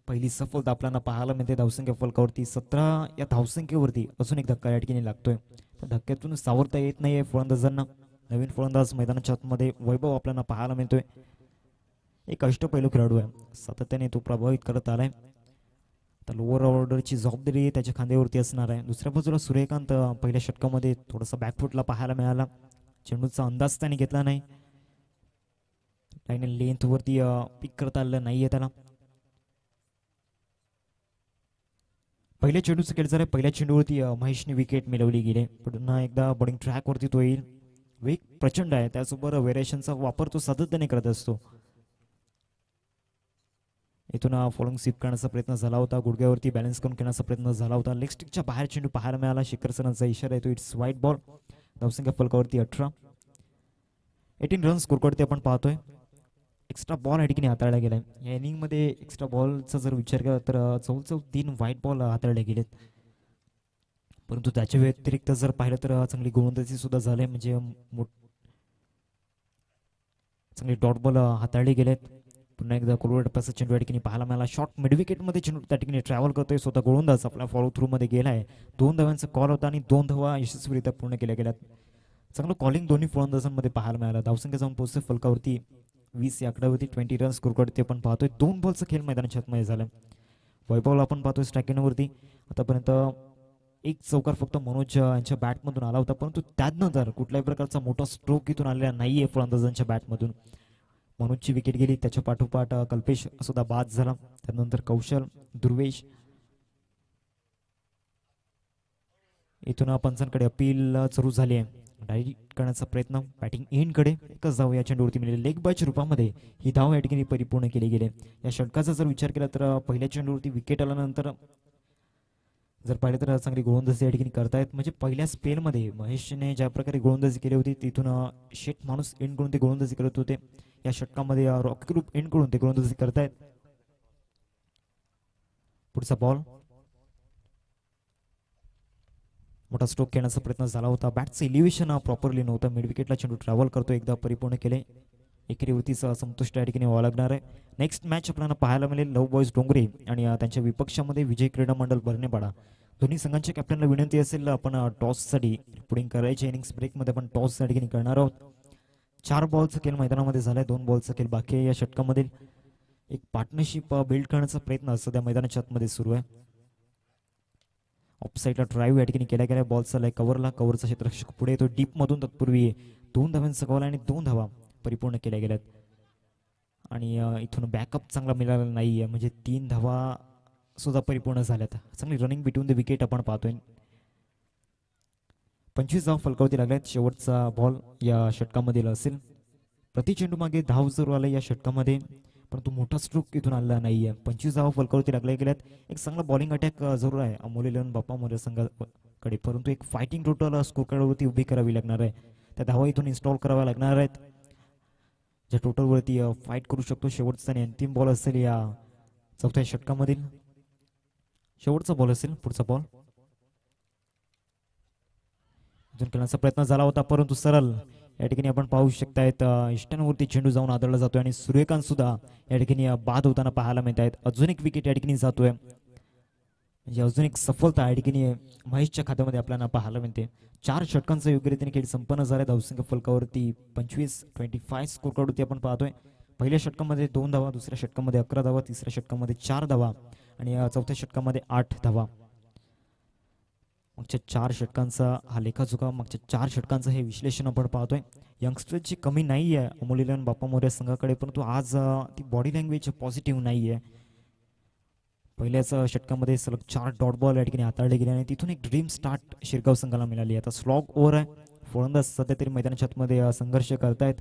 पहिली सफलता आपल्याला पाहायला मिळते. धावसंख्या फलकावरती 17. या धावसंख्येवरती अजून एक धक्का या ठिकाणी लागतोय. त्या धक्क्यातून सावरता येत नाहीये फलंदाजांना. नवीन फलंदाज मैदानाच्या आतमध्ये वैभव आपल्याला पाहायला मिळतोय. एक अष्टपैलू खेळाडू आहे. सातत्याने तो प्रभावित करत आलाय. तर लोअर ऑर्डरची जबाबदारी त्याच्या खांद्यावरती असणार आहे. दुसऱ्या बाजूला सूर्यकांत पहिल्या षटकामध्ये थोडासा बॅकफुटला पाहायला मिळाला. चेंडूचा अंदाज त्याने घेतला नाही. लाईन लेंथ वरती पिक करता आलेलं नाहीये त्याला. पहिल्या चेंडूचं खेळ झालं. पहिल्या चेंडूवरती महेशने विकेट मिळवली गेली. पुन्हा एकदा बॉलिंग ट्रॅक वरती तो येईल. वेग प्रचंड आहे. त्यासोबत व्हेरिएशनचा वापर तो सातत्याने करत असतो. इथून फॉलोइंग स्वीप करण्याचा प्रयत्न झाला होता. गुडघ्यावरती बॅलन्स करून खेळण्याचा प्रयत्न झाला होता. लेग स्टिकच्या बाहेर चेंडू पाहायला मिळाला. शिखर सरांचा इशारा येतो. It's white ball. धावसंख्या फलकावरती 18. 18 रन स्कोर करते आपण पाहतोय. एक्स्ट्रा बॉल या ठिकाणी हाताळला गेलाय. या इनिंगमध्ये एक्स्ट्रा बॉलचा जर विचार केला तर चौल 3 व्हाईट बॉल हाताळले गेलेत. परंतु त्याच्या व्यतिरिक्त जर पाहिलं तर चांगली गोलंदाजी सुद्धा झाली. म्हणजे चांगले डॉट बॉल हाताळले गेलेत. पुन्हा एकदा कोलवर टप्प्याचा चेंडू या ठिकाणी पाहायला मिळाला. शॉर्ट मिड विकेटमध्ये चेंडू त्या ठिकाणी ट्रॅव्हल करतोय. स्वतः गोलंदाज आपला फॉलो थ्रू मध्ये गेलाय. 2 धावांचा कॉल होता आणि 2 धावा यशस्वीरित्या पूर्ण केल्या गेल्यात. चांगलं कॉलिंग दोन्ही फलंदाजांमध्ये पाहायला मिळालं. धावसंख्या जाऊन पोहोचते फलकावरती 20 या आकड्यावरती. 20 रन स्कोर करते आपण पाहतोय. 2 बॉलचा खेळ मैदानाच्या आतमध्ये झाला. वैभवला आपण पाहतोय स्ट्रायकिंगवरती. आतापर्यंत एक चौकार फक्त मनोज यांच्या बॅटमधून आला होता. परंतु त्यानंतर कुठल्याही प्रकारचा मोठा स्ट्रोक इथून आलेला नाहीये फलंदाजांच्या बॅटमधून. मनोजची विकेट गेली. त्याच्या पाठोपाठ कल्पेश सुद्धा बाद झाला. त्यानंतर कौशल, दुर्वेश. इथून पंचांकडे अपील सुरू झाली आहे. डायरेक्ट करण्याचा प्रयत्न बॅटिंग एंड कडे. एकच धाव या चेंडूवरती मिळाली. लेग बायच्या रूपामध्ये ही धाव या ठिकाणी परिपूर्ण केली गेली. या षटकाचा जर विचार केला तर पहिल्या चेंडूवरती विकेट आल्यानंतर जर पाहिलं तर चांगली गोलंदाजी या ठिकाणी करतायत. म्हणजे पहिल्या स्पेलमध्ये महेशने ज्या प्रकारे गोलंदाजी केली होती तिथून शेट माणूस एंड करून ते गोलंदाजी करत होते. या षटकामध्ये रॉकी ग्रुप एंड करून ते गोलंदाजी करतायत. पुढचा बॉल. मोठा स्ट्रोक खेळण्याचा प्रयत्न झाला होता. बॅटचं इलिव्हेशन प्रॉपरली नव्हतं. मिड विकेटला चेंडू ट्रॅव्हल करतो. एकदा परिपूर्ण केले. एकेरीवरतीचा संतुष्ट या ठिकाणी व्हावं लागणार आहे. नेक्स्ट मॅच आपल्याला पाहायला मिळेल लव बॉयज डोंगरे आणि त्यांच्या विपक्षामध्ये विजय क्रीडा मंडळ बरणेपाडा. दोन्ही संघांच्या कॅप्टनला विनंती असेल आपण टॉससाठी पुढील करायचे. इनिंग्स ब्रेकमध्ये आपण टॉस या ठिकाणी करणार आहोत. 4 बॉलचा खेळ मैदानामध्ये झालाय. 2 बॉलचा खेळ बाकी आहे. या षटकामध्ये एक पार्टनरशिप बिल्ड करण्याचा प्रयत्न सध्या मैदानाच्या आतमध्ये सुरू आहे. ऑफसाईडला ड्राईव्ह या ठिकाणी केल्या गेल्या. बॉल चाललाय कव्हरला, कव्हरचा क्षेत्ररक्षक पुढे येतो डीपमधून. तत्पूर्वी 2 धावांचा कॉल आणि 2 धावा परिपूर्ण केल्या गेल्यात. आणि इथून बॅकअप चांगला मिळाला नाहीये, म्हणजे 3 धावा सुद्धा परिपूर्ण झाल्यात. चांगली रनिंग बिटवीन द विकेट आपण पाहतोय. 25 धाव फलकावरती लागल्यात. शेवटचा बॉल या षटकामधील असेल. प्रति चेंडू मागे धाव जरूर आला या षटकामध्ये, परंतु मोठा स्ट्रोक इथून आलेला नाहीये. 25 धाव फलकावरती लागल्या गेल्यात. एक चांगला बॉलिंग अटॅक जरूर आहे अमोल इलेव्हन बाप्पा मोरे संघाकडे, परंतु एक फायटिंग टोटल स्कोर कार्डवरती उभी करावी लागणार आहे. त्या धावा इथून इन्स्टॉल कराव्या लागणार आहेत, ज्या टोटलवरती फाईट करू शकतो. शेवटचा आणि अंतिम बॉल असेल या चौथ्या षटकामधील. शेवटचा बॉल असेल पुढचा बॉल. अजून खेळण्याचा प्रयत्न झाला होता, परंतु सरळ या ठिकाणी आपण पाहू शकतायत इष्टांवरती चेंडू जाऊन आदळला जातोय आणि सूर्यकांत सुद्धा या ठिकाणी बाद होताना पाहायला मिळत आहेत. अजून एक विकेट या ठिकाणी जातोय, म्हणजे अजून एक सफलता या ठिकाणी महेशच्या खात्यामध्ये आपल्याला पाहायला मिळते. 4 षटकांचा योग्य रीतीने खेळ संपन्न झाला. धावसंख्या फलकावरती 25 स्कोर कार्डवरती आपण पाहतोय. पहिल्या षटकामध्ये 2 धावा, दुसऱ्या षटकामध्ये 11 धावा, तिसऱ्या षटकामध्ये 4 धावा आणि चौथ्या षटकामध्ये 8 धावा. मागच्या 4 षटकांचा हा लेखाजोखा, मागच्या 4 षटकांचं हे विश्लेषण आपण पाहतोय. यंगस्टरची कमी नाही आहे अमोल इलेव्हन बाप्पा मोरे संघाकडे, परंतु आज ती बॉडी लँग्वेज पॉझिटिव्ह नाही आहे. पहिल्याच षटकामध्ये सलग 4 डॉट बॉल या ठिकाणी हाताळले गेले आणि तिथून एक ड्रीम स्टार्ट शिरगाव संघाला मिळाली. आता स्लॉग ओव्हर आहे. फलंदाज सध्या तरी मैदानाच्या आतमध्ये संघर्ष करतायत.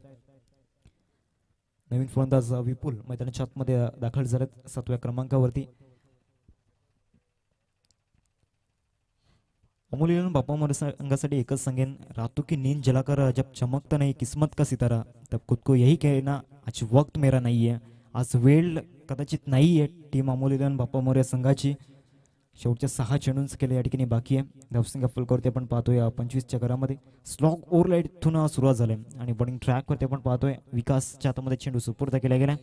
नवीन फलंदाज विपुल मैदानाच्या आतमध्ये दाखल झालेत 7व्या क्रमांकावरती. अमोल इलेव्हन बाप्पा मोरे संघासाठी एकच सांगेन, रातों की नींद जलाकर जब चमकता नहीं किस्मत का सितारा तब खुद को यही कहना आज वक्त मेरा नहीं है. आज वेळ कदाचित नाही आहे टीम अमोल इलेव्हन बाप्पा मोरे संघाची. शेवटच्या 6 चेंडूंच केले या ठिकाणी बाकी आहे. धावसंख्या फलकावरती आपण पाहतोय 25च्या घरामध्ये. स्लॉग ओव्हरलाईट इथून सुरुवात झाली आणि बॉलिंग ट्रॅकवरती आपण पाहतोय विकासच्या हातामध्ये चेंडू सुपूर्द केला गेला.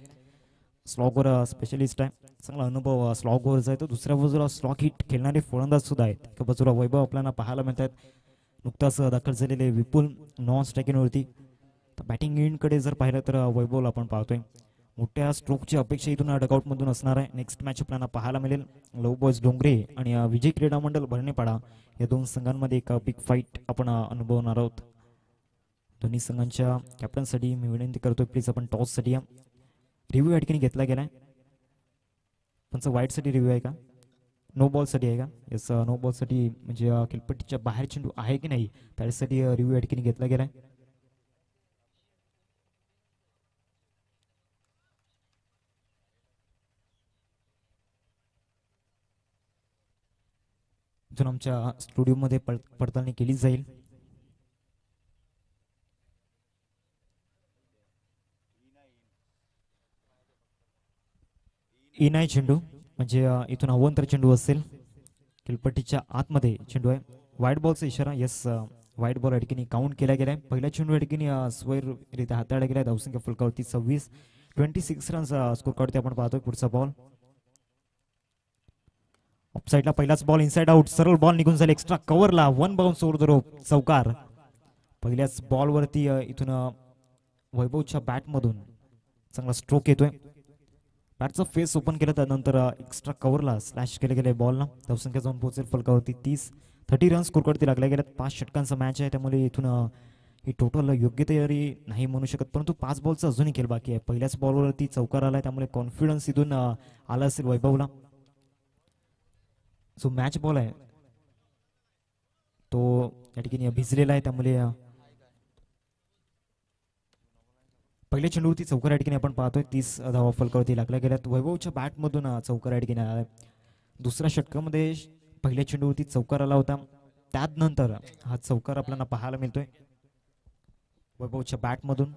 स्लॉगवर स्पेशलिस्ट आहे, चांगला अनुभव स्लॉगवरचा आहे. तो दुसऱ्या बाजूला स्लॉग हिट खेळणारे फलंदाज सुद्धा आहेत. एका बाजूला वैभव आपल्याला पाहायला मिळतात. नुकताच दाखल झालेले विपुल नॉन स्ट्रायकिंगवरती. तर बॅटिंग एंडकडे जर पाहिलं तर वैभवला आपण पाहतोय. मोठ्या स्ट्रोकची अपेक्षा इथून डगआउटमधून असणार आहे. नेक्स्ट मॅच आपल्याला पाहायला मिळेल लव बॉयज डोंगरे आणि विजय क्रीडा मंडळ भरणेपाडा या 2 संघांमध्ये एक बिग फाईट आपण अनुभवणार आहोत. दोन्ही संघांच्या कॅप्टनसाठी मी विनंती करतोय, प्लीज आपण टॉससाठी या. रिव्ह्यू या ठिकाणी घेतला गेलाय. पण वाईटसाठी रिव्ह्यू आहे का, नो बॉलसाठी आहे का? येस, नो बॉलसाठी, म्हणजे खेळपट्टीच्या बाहेर चेंडू आहे की नाही त्यासाठी रिव्ह्यू या ठिकाणी घेतला गेलाय. अजून आमच्या स्टुडिओमध्ये पडताळणी केली जाईल. नाही चेंडू, म्हणजे इथून अवंतर चेंडू असेल. खेळपट्टीच्या आतमध्ये चेंडू आहे. व्हाईट बॉलचा इशारा. येस, व्हाईट बॉल या ठिकाणी काउंट केला गेलाय. पहिला चेंडू या ठिकाणी स्वैररित्या हाताळला गेलाय. धावसंख्या फलकावरती 26 रन्स स्कोर कार्डवरती आपण पाहतोय. पुढचा बॉल ऑफसाईडला. पहिलाच बॉल इनसाइड आउट. सरळ बॉल निघून झाले एक्स्ट्रा कव्हरला. 1 बाउन्स ओव्हर द रोप, चौकार. पहिल्याच बॉलवरती इथून वैभवच्या बॅटमधून चांगला स्ट्रोक येतोय. बॅटचा फेस ओपन केला, त्यानंतर एक्स्ट्रा कव्हरला स्लॅश केले गेले बॉलला. धावसंख्या जाऊन पोहोचेल फलकावरती 30 रन्स स्कोर कार्डवरती लागल्या गेल्यात. 5 षटकांचा मॅच आहे, त्यामुळे इथून ही टोटल योग्य तयारी नाही म्हणू शकत, परंतु 5 बॉलचा अजूनही खेळ बाकी आहे. पहिल्याच बॉलवरती चौकार आलाय, त्यामुळे कॉन्फिडन्स इथून आला असेल वैभवला. जो मॅच बॉल आहे तो या ठिकाणी भिजलेला आहे, त्यामुळे पहिल्या चेंडूवरती चौकार या ठिकाणी आपण पाहतोय. 30 धावा फलकावरती लागल्या गेल्यात. वैभवच्या बॅटमधून चौकार या ठिकाणी आलाय. दुसऱ्या षटकामध्ये पहिल्या चेंडूवरती चौकार आला होता, त्यानंतर हा चौकार आपल्याला पाहायला मिळतोय वैभवच्या बॅटमधून.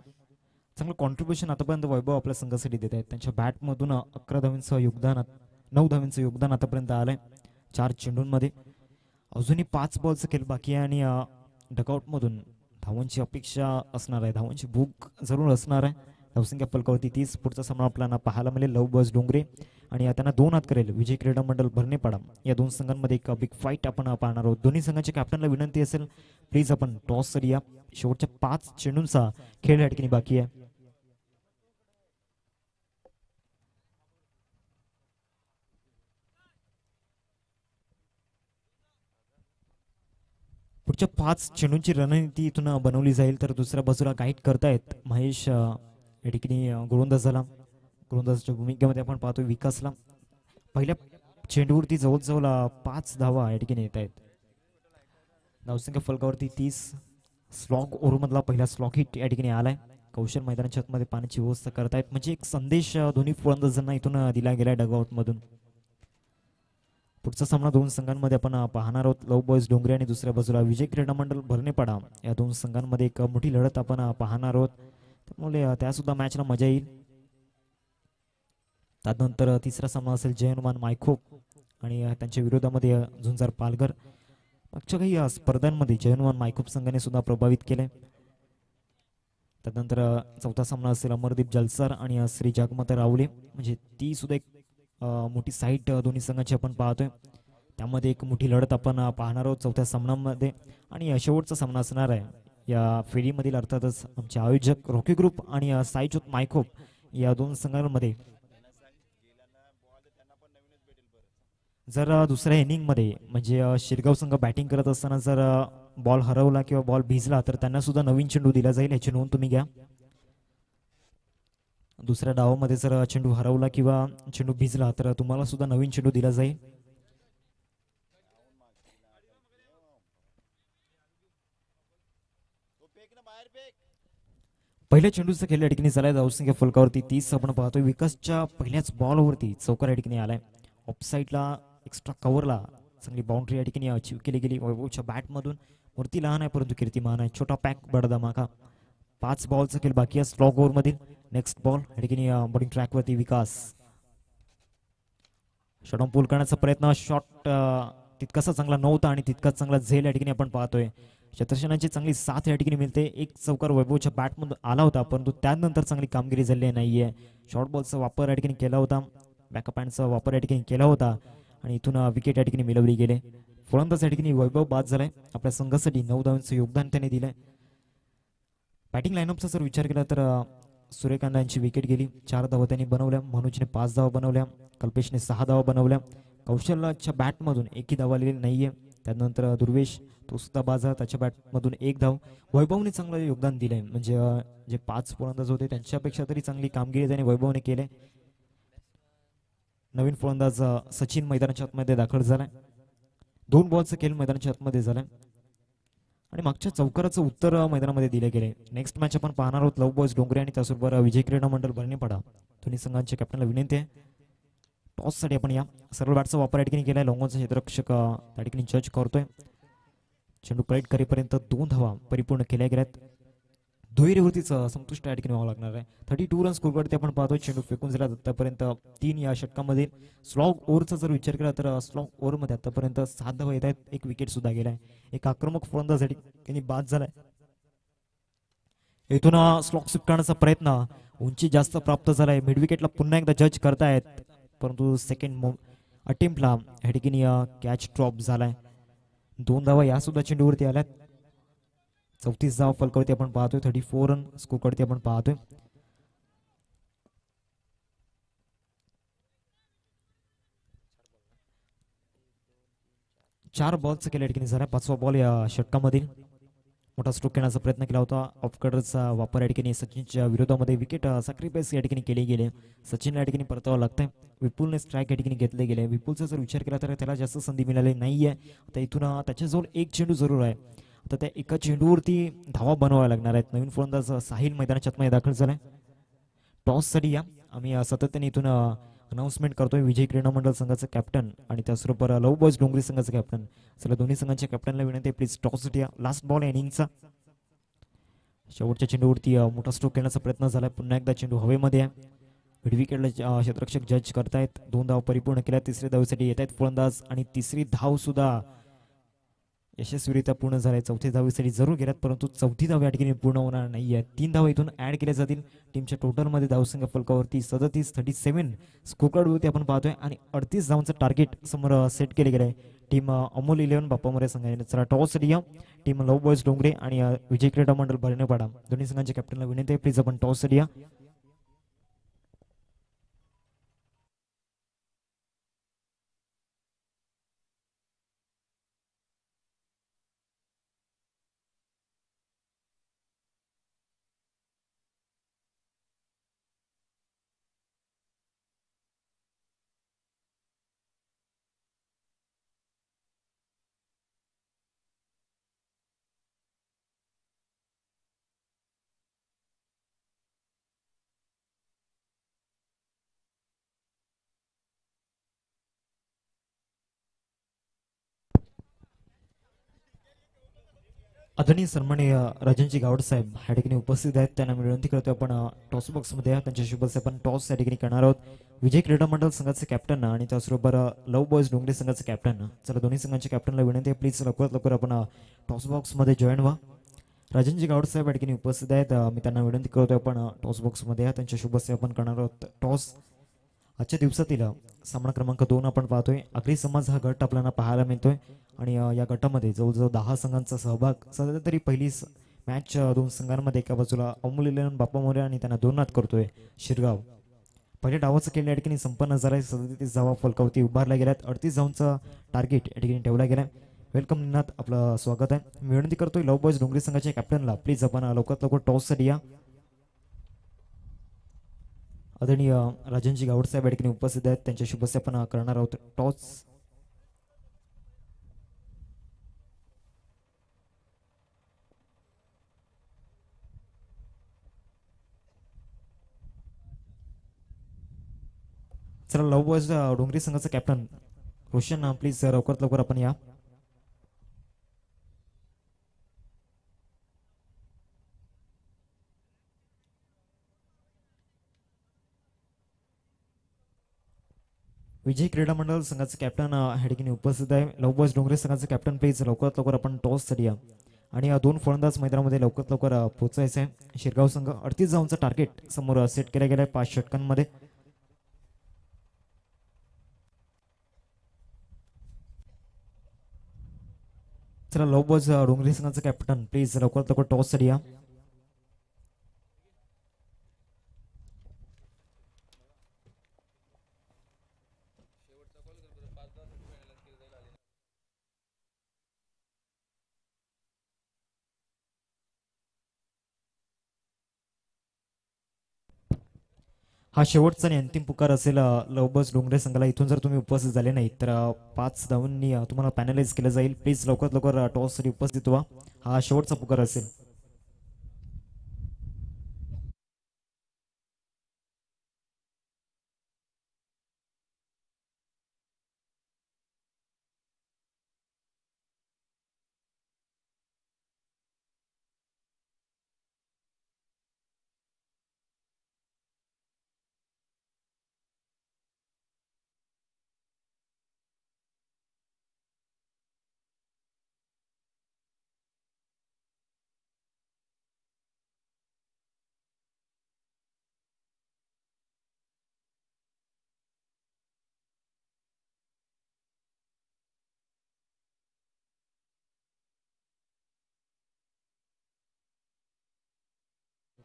चांगलं कॉन्ट्रीब्युशन आतापर्यंत वैभव आपल्या संघासाठी देत आहेत. त्यांच्या बॅटमधून 11 धावांचं योगदान, 9 धावांचं योगदान आतापर्यंत आलंय 4 चेंडूंमध्ये. अजूनही 5 बॉलचा खेळ बाकी आहे आणि डगआउटमधून धावांची अपेक्षा असणार आहे, धावांची भूक जरूर असणार आहे. धावसंख्या फलकावरती 30. पुढचा सामना आपल्याला पाहायला मिळेल लव बॉयज डोंगरे आणि त्यांना 2 हात करेल विजय क्रीडा मंडळ भरणेपाडा. या 2 संघांमध्ये एक बिग फाईट आपण पाहणार आहोत. दोन्ही संघाच्या कॅप्टनला विनंती असेल, प्लीज आपण टॉससाठी या. शेवटच्या 5 चेंडूंचा खेळ या ठिकाणी बाकी आहे. शेवटच्या 5 चेंडूंची रणनीती इथून बनवली जाईल. तर दुसऱ्या बाजूला गाईड करतायत महेश या ठिकाणी गोलंदाज झाला. गोलंदाजाच्या भूमिकेमध्ये आपण पाहतोय विकासला. पहिल्या चेंडूवरती जवळजवळ 5 धावा या ठिकाणी येत आहेत. धावसंख्या फलकावरती 30. स्लॉग ओव्हरमधला पहिला स्लॉग हिट या ठिकाणी आलाय. कौशल मैदानाच्या आतमध्ये पाण्याची व्यवस्था करतायत, म्हणजे एक संदेश दोन्ही फलंदाजांना इथून दिला गेलाय डगआउट मधून. पुढचा सामना दोन संघांमध्ये आपण पाहणार आहोत. लव बॉयज डोंगरे आणि दुसऱ्या बाजूला विजय क्रीडा मंडळ भरणेपाडा. या दोन संघांमध्ये एक मोठी लढत आपण पाहणार आहोत, त्यामुळे त्यासुद्धा मॅचला मजा येईल. त्यानंतर तिसरा सामना असेल जयनुमान मायखोप आणि त्यांच्या विरोधामध्ये झुंजार पालघर. मागच्या काही स्पर्धांमध्ये जयनुमान मायखोप संघाने सुद्धा प्रभावित केले. त्यानंतर चौथा सामना असेल अमरदीप जलसार आणि श्री जगमत रावले, म्हणजे ती सुद्धा एक मोठी साईट दोन्ही संघांची आपण पाहतोय. त्यामध्ये एक मोठी लढत आपण पाहणार आहोत चौथ्या सामन्यामध्ये. आणि शेवटचा सामना असणार आहे या फेरीमधील, अर्थातच आमचे आयोजक रॉकी ग्रुप आणि साईचोत मायखोप या दोन संघांमध्ये. जर दुसऱ्या इनिंगमध्ये म्हणजे शिरगाव संघ बॅटिंग करत असताना जर बॉल हरवला किंवा बॉल भिजला तर त्यांना सुद्धा नवीन चेंडू दिला जाईल, याची नोंद तुम्ही घ्या. दुसऱ्या डावामध्ये जर चेंडू हरवला किंवा चेंडू भिजला तर तुम्हाला सुद्धा नवीन चेंडू दिला जाईल. पहिल्या चेंडूचा खेळ या ठिकाणी झालाय. धावसंख्या फलकावरती 30 आपण पाहतोय. विकासच्या पहिल्याच बॉलवरती चौकार या ठिकाणी आलाय. ऑफसाईडला एक्स्ट्रा कव्हरला चांगली बाउंड्री या ठिकाणी अचीव केली गेली वैभवच्या बॅटमधून. मूर्ती लहान आहे परंतु कीर्तिमान आहे. छोटा पॅक बडा धमाका. 5 बॉलचा खेळ बाकी आहे स्लॉग ओव्हर मधील. नेक्स्ट बॉल या ठिकाणी बॉलिंग ट्रॅकवरती विकास. शॉट पूल करण्याचा प्रयत्न. शॉट तितकासा चांगला नव्हता आणि तितकाच चांगला झेल या ठिकाणी आपण पाहतोय. शतर्षणाची चांगली साथ या ठिकाणी मिळते. एक चौकार वैभवच्या बॅटमधून आला होता परंतु त्यानंतर चांगली कामगिरी झाली नाहीये. शॉर्ट बॉलचा वापर या ठिकाणी केला होता, बॅकअप हँडचा वापर या ठिकाणी केला होता आणि इथून विकेट या ठिकाणी मिळवली गेले. फलंदाज या ठिकाणी वैभव बाद झालाय. आपल्या संघासाठी 9 धावांचं योगदान त्याने दिलंय. बॅटिंग लाईनअपचा जर विचार केला तर सूर्यकांत यांची विकेट गेली. 4 धावा त्यांनी बनवल्या. मनोजने 5 धावा बनवल्या. कल्पेशने 6 धावा बनवल्या. कौशल्याच्या बॅटमधून एकही धाव आलेली नाहीये. त्यानंतर दुर्वेश तो सुद्धा बाद झाला, त्याच्या बॅटमधून 1 धाव. वैभवने चांगलं योगदान दिलंय, म्हणजे जे 5 फलंदाज होते त्यांच्यापेक्षा तरी चांगली कामगिरी त्याने वैभवने केली. नवीन फलंदाज सचिन मैदानाच्या आतमध्ये दाखल झालाय. 2 बॉलचा खेळ मैदानाच्या आतमध्ये झालाय आणि मागच्या चौकाराचं उत्तर मैदानामध्ये दिले गेले. नेक्स्ट मॅच आपण पाहणार आहोत लव बॉयज डोंगरे आणि त्याचबरोबर विजय क्रीडा मंडळ भरणेपाडा. दोन्ही संघांच्या कॅप्टनला विनंती आहे टॉससाठी आपण या. सरळ बॅटचा वापर या ठिकाणी केलाय. लॉंगॉनचा क्षेत्ररक्षक त्या ठिकाणी जज करतोय. चेंडू कलेक्ट करेपर्यंत 2 धावा परिपूर्ण केल्या गेल्यात. दुहेरीवरतीच संतुष्ट या ठिकाणी व्हावं लागणार आहे. 32 रन स्कोरवरती आपण पाहतोय. चेंडू फेकून झाला आतापर्यंत 3 या षटकामध्ये. स्लॉग ओव्हरचा जर विचार केला तर स्लॉग ओव्हरमध्ये आतापर्यंत 7 धावा येत आहेत. एक विकेट सुद्धा गेलाय. एक आक्रमक फलंदाज त्यांनी बाद झालाय. इथून स्लॉग स्वीप करण्याचा प्रयत्न, उंची जास्त प्राप्त झालाय. मिड विकेटला पुन्हा एकदा जज करतायत परंतु सेकंड अटेम्प्टला या ठिकाणी कॅच ड्रॉप झालाय. 2 धावा या सुद्धा चेंडूवरती आल्यात. 34 धावा फलकावरती आपण पाहतोय. 34 रन स्कोरवरती आपण पाहतोय. चार बॉलचा केला या ठिकाणी झाला. 5वा बॉल या षटकामध्ये. मोठा स्ट्रोक घेण्याचा प्रयत्न केला होता. ऑफकटरचा वापर या ठिकाणी सचिनच्या विरोधामध्ये विकेट सॅक्रिफाईस या ठिकाणी केली गेली. सचिनला या ठिकाणी परतावं लागतंय. विपुलने स्ट्राईक या ठिकाणी घेतले गेले. विपुलचा जर विचार केला तर त्याला जास्त संधी मिळाली नाहीये. आता इथून त्याच्याजवळ एक चेंडू जरूर आहे. आता त्या एका चेंडूवरती धावा बनवाव्या लागणार आहेत. नवीन फलंदाज साहिल मैदानाच्या आतमध्ये दाखल झालाय. टॉससाठी या. आम्ही सातत्याने इथून अनाउन्समेंट करतोय. विजय क्रीडा मंडळ संघाचं कॅप्टन आणि त्याचबरोबर लव बॉयज डोंगरी संघाचं कॅप्टन. चला दोन्ही संघांच्या कॅप्टनला विनंती आहे प्लीज टॉससाठी या. लास्ट बॉल आहे इनिंगचा. शेवटच्या चेंडूवरती मोठा स्ट्रोक खेळण्याचा प्रयत्न झाला. पुन्हा एकदा चेंडू हवेमध्ये आहे. मिड विकेटला क्षेत्ररक्षक जज करतायत. 2 धाव परिपूर्ण केल्या. तिसऱ्या धावेसाठी येत आहेत फलंदाज आणि तिसरी धाव सुद्धा यशस्वीरित्या पूर्ण झालाय. 4थी धावेसाठी जरूर गेल्यात परंतु 4थी धाव या ठिकाणी पूर्ण होणार नाहीये. 3 धावा इथून ऍड केल्या जातील. टीमच्या टोटलमध्ये धावसंख्या फलकावरती 37 स्कोरकार्डवरती आपण पाहतोय आणि 38 धावांचं टार्गेट समोर सेट केले गेले. टीम अमोल 11 बाप्पा मोरे संघाने. चला टॉस या. टीम लव बॉयज डोंगरे आणि विजय क्रीडा मंडळ भरणेपाडा दोन्ही संघांच्या कॅप्टनला विनंती आहे प्लीज आपण टॉस या. आदरणीय सन्माननीय राजनजी गावड साहेब या ठिकाणी उपस्थित आहेत. त्यांना मी विनंती करतो आपण टॉस बॉक्स मध्ये त्यांच्या शुभेच्छा आपण टॉस या ठिकाणी करणार आहोत. विजय क्रीडा मंडळ संघाचे कॅप्टन आणि त्याचबरोबर लव बॉयज डोंगरे संघाचे कॅप्टन. चला दोन्ही संघांच्या कॅप्टनला विनंती आहे प्लीज लवकरात लवकर आपण टॉस बॉक्स मध्ये जॉईन व्हा. राजनजी गावड साहेब या ठिकाणी उपस्थित आहेत. मी त्यांना विनंती करतो आपण टॉस बॉक्स मध्ये त्यांच्या शुभेच्छा आपण करणार आहोत. टॉस आजच्या दिवसातील सामना क्रमांक 2 आपण पाहतोय. आगरी समाज हा गट आपल्याला पाहायला मिळतोय आणि या गटामध्ये जवळजवळ 10 संघांचा सहभाग. सध्या तरी पहिली मॅच 2 संघांमध्ये एका बाजूला अमोल इलेवन बाप्पा मोरे आणि त्यांना 2 नाद करतोय शिरगाव. पहिल्या डावाचा खेळ या ठिकाणी संपन्न झालाय. 37 धावा फलकावती उभारल्या गेल्यात. 38 धावांचा टार्गेट या ठिकाणी ठेवला गेलाय. वेलकम निनाद, आपलं स्वागत आहे. मी विनंती करतोय लव बॉयज डोंगरी संघाच्या कॅप्टनला प्लीज आपण लवकरात लवकर टॉससाठी या. आदरणीय राजनजी गावड साहेब या ठिकाणी उपस्थित आहेत. त्यांच्या शुभेच्छा आपण करणार आहोत. टॉस चला लव बॉयज डोंगरी संघाचा कॅप्टन रोशन प्लीज लवकरात लवकर आपण या. विजय क्रीडा मंडळ संघाचे कॅप्टन या ठिकाणी उपस्थित आहे. लव बॉयज डोंगरे संघाचे कॅप्टन प्लीज लवकरात लवकर आपण टॉससाठी या. आणि 2 फलंदाज मैदानामध्ये लवकरात लवकर पोहोचायचं आहे. शिरगाव संघ 38 धावांचा टार्गेट समोर सेट केला गेलाय 5 षटकांमध्ये. चला लव बॉयज डोंगरी संघाचं कॅप्टन प्लीज लवकरात लवकर टॉससाठी या. हा शेवटचा आणि अंतिम पुकार असेल लव बॉयज डोंगरे संघाला. इथून जर तुम्ही उपस्थित झाले नाही तर 5 धावांनी तुम्हाला पॅनलाइज केलं जाईल. प्लीज लवकरात लवकर टॉससाठी उपस्थित व्हा. हा शेवटचा पुकार असेल.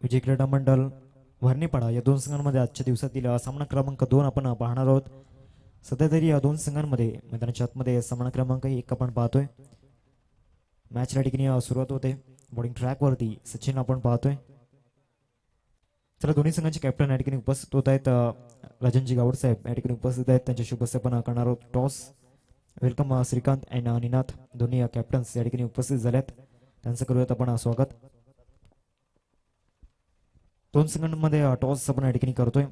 विजय क्रीडा मंडळ भरणीपाडा या 2 संघांमध्ये आजच्या दिवसातील सामना क्रमांक 2 आपण पाहणार आहोत. सध्या तरी या 2 संघांमध्ये मैदानाच्या आतमध्ये सामना क्रमांक 1 आपण पाहतोय. मॅच या ठिकाणी सुरुवात होते. बॉलिंग ट्रॅक वरती सचिन आपण पाहतोय. चला दोन्ही संघांचे कॅप्टन या ठिकाणी उपस्थित होत आहेत. राजनजी गावड साहेब या ठिकाणी उपस्थित आहेत. त्यांच्या शुभेच्छा आपण करणार आहोत. टॉस वेलकम श्रीकांत अँड निनाथ दोन्ही कॅप्टन्स या ठिकाणी उपस्थित झाल्यात. त्यांचं करूयात आपण स्वागत. 2 सेकंडमध्ये टॉस आपण या ठिकाणी करतोय.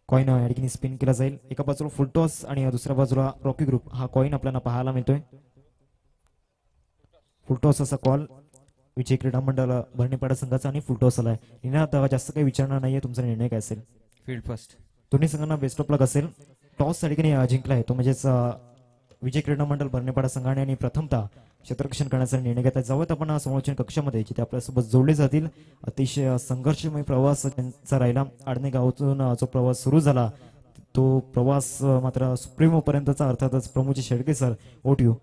कॉइन या ठिकाणी स्पिन केला जाईल. एका बाजूला फुल टॉस आणि दुसऱ्या बाजूला रॉकी ग्रुप हा कॉइन आपल्याला पाहायला मिळतोय. फुल टॉस असा कॉल विजय क्रीडा मंडळ भरणीपाडा संघाचा आणि फुल टॉस आलाय. निनाद जास्त काही विचारणार नाहीये, तुमचा निर्णय काय असेल? Field first. दोन्ही संघांना बेस्ट ऑफ लक असेल. टॉस या ठिकाणी जिंकला आहे तो म्हणजेच विजय क्रीडा मंडळ भरणीपाडा संघाने आणि प्रथमतः क्षेत्ररक्षण करण्याचा निर्णय घेतला. जाऊयात आपण समालोचन कक्षामध्ये जिथे आपल्यासोबत जोडले जातील. अतिशय संघर्षमय प्रवास त्यांचा राहिला. आडणे गावातून जो प्रवास सुरू झाला तो प्रवास मात्र सुप्रीमो पर्यंतचा, अर्थातच प्रमोद शेळके सर ओट यू.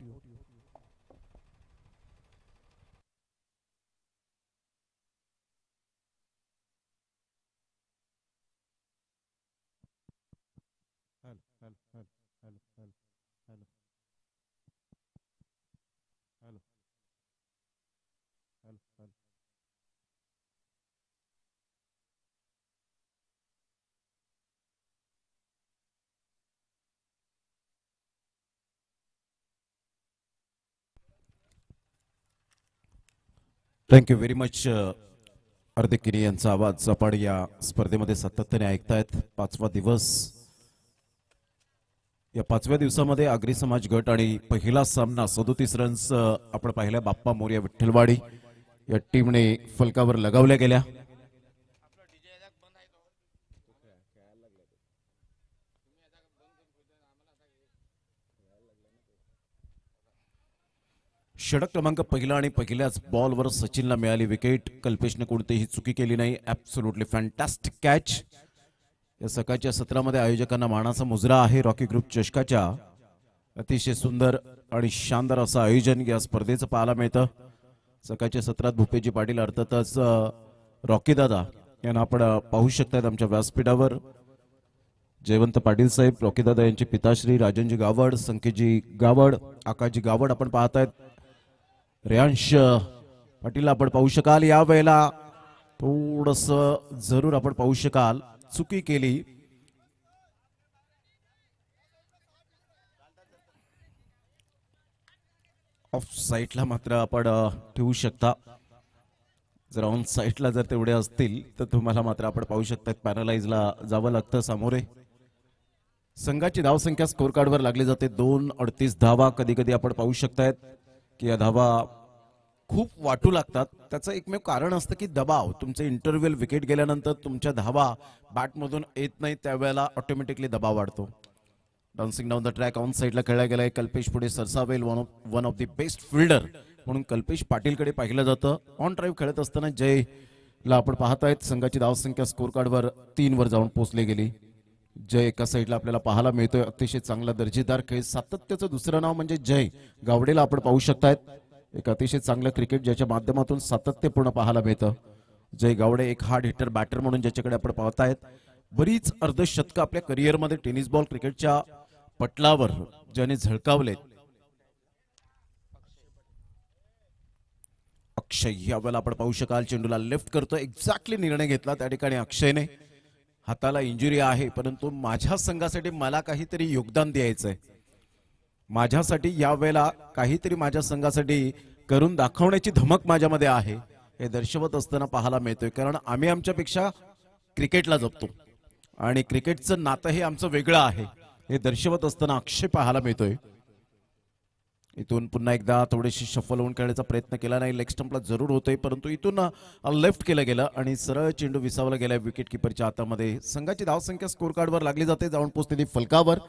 Thank you very much. अर्धकिरी यांचा आवाज आपण या स्पर्धेमध्ये सातत्याने ऐकतायत. 5वा दिवस या 5व्या दिवसामध्ये आगरी समाज गट आणि पहिला सामना 37 रन्स आपण पाहिल्या बाप्पा मोरया विठ्ठलवाडी या टीमने फलकावर लगावल्या गेल्या. षटक क्रमांक पहिला आणि पहिल्याच बॉलवर सचिनला मिळाली विकेट. कल्पेशने कोणतीही चुकी केली नाही. Absolutely fantastic catch. या सकाळच्या सत्रामध्ये आयोजकांना मानाचा मुजरा आहे. रॉकी ग्रुप चषकाच्या अतिशय सुंदर आणि शानदार असं आयोजन या स्पर्धेचं पाहायला मिळतं. सकाळच्या सत्रात भूपेजी पाटील अर्थातच रॉकी दादा यांना आपण पाहू शकतात आमच्या व्यासपीठावर. जयवंत पाटील साहेब, रॉकी दादा यांचे पिताश्री राजनजी गावड, संकेतजी गावड, आकाशजी गावड आपण पाहतायत. रेयांश पाटील आपण पाहू शकाल. या वेळेला थोडस जरूर आपण पाहू शकाल चुकी केली. ऑफ साईडला मात्र आपण ठेवू शकता. जर ऑन साईडला जर तेवढे असतील तर तुम्हाला मात्र आपण पाहू शकता पॅनलाइजला जावं लागतं सामोरे. संघाची धावसंख्या स्कोर कार्डवर लागली जाते 2:38 धावा. कधी कधी आपण पाहू शकतायत की या धावा खूप वाटू लागतात. त्याचं एकमेव कारण असतं की दबाव. तुमचे इंटरव्हल विकेट गेल्यानंतर तुमच्या धावा बॅटमधून येत नाही, त्यावेळेला ऑटोमॅटिकली दबाव वाढतो. Dancing down the track on साईडला खेळला गेलाय. कल्पेश पुढे सरसावेल. One of the best fielder म्हणून कल्पेश पाटीलकडे पाहिलं जातं. ऑन ड्राईव्ह खेळत असताना जयला आपण पाहतायत. संघाची धावसंख्या स्कोर कार्डवर 3 वर जाऊन पोहोचली गेली. जय एका साईडला आपल्याला पाहायला मिळतोय. अतिशय चांगला दर्जेदार खेळ. सातत्याचं दुसरं नाव म्हणजे जय गावडेला आपण पाहू शकतायत. एक अतिशय चांगलं क्रिकेट ज्याच्या माध्यमातून सातत्यपूर्ण पाहायला मिळतं. जय गावडे एक हार्ड हिटर बॅटर म्हणून ज्याच्याकडे आपण पाहतायत. बरीच अर्धशतकं आपल्या करिअरमध्ये टेनिस बॉल क्रिकेटच्या पटलावर ज्याने झळकावलेत. अक्षय यावेळेला आपण पाहू शकाल चेंडूला लेफ्ट करतो. एक्झॅक्टली निर्णय घेतला त्या ठिकाणी अक्षयने. हाताला इंजुरी आहे परंतु माझ्या संघासाठी मला काहीतरी योगदान द्यायचंय. माझ्यासाठी यावेळेला काहीतरी माझ्या संघासाठी करून दाखवण्याची धमक माझ्यामध्ये आहे हे दर्शवत असताना पाहायला मिळतोय. कारण आम्ही आमच्यापेक्षा क्रिकेटला जपतो आणि क्रिकेटचं नातं हे आमचं वेगळं आहे हे दर्शवत असताना अक्षय पाहायला मिळतोय. इथून पुन्हा एकदा थोडीशी शफल होऊन खेळण्याचा प्रयत्न केला नाही. लेग स्टंपला जरूर होतोय परंतु इथून लेफ्ट केलं गेलं आणि सरळ चेंडू विसावला गेला विकेट किपरच्या हातामध्ये. संघाची धावसंख्या स्कोर कार्डवर लागली जाते. जाऊन पोहोचते ती फलकावर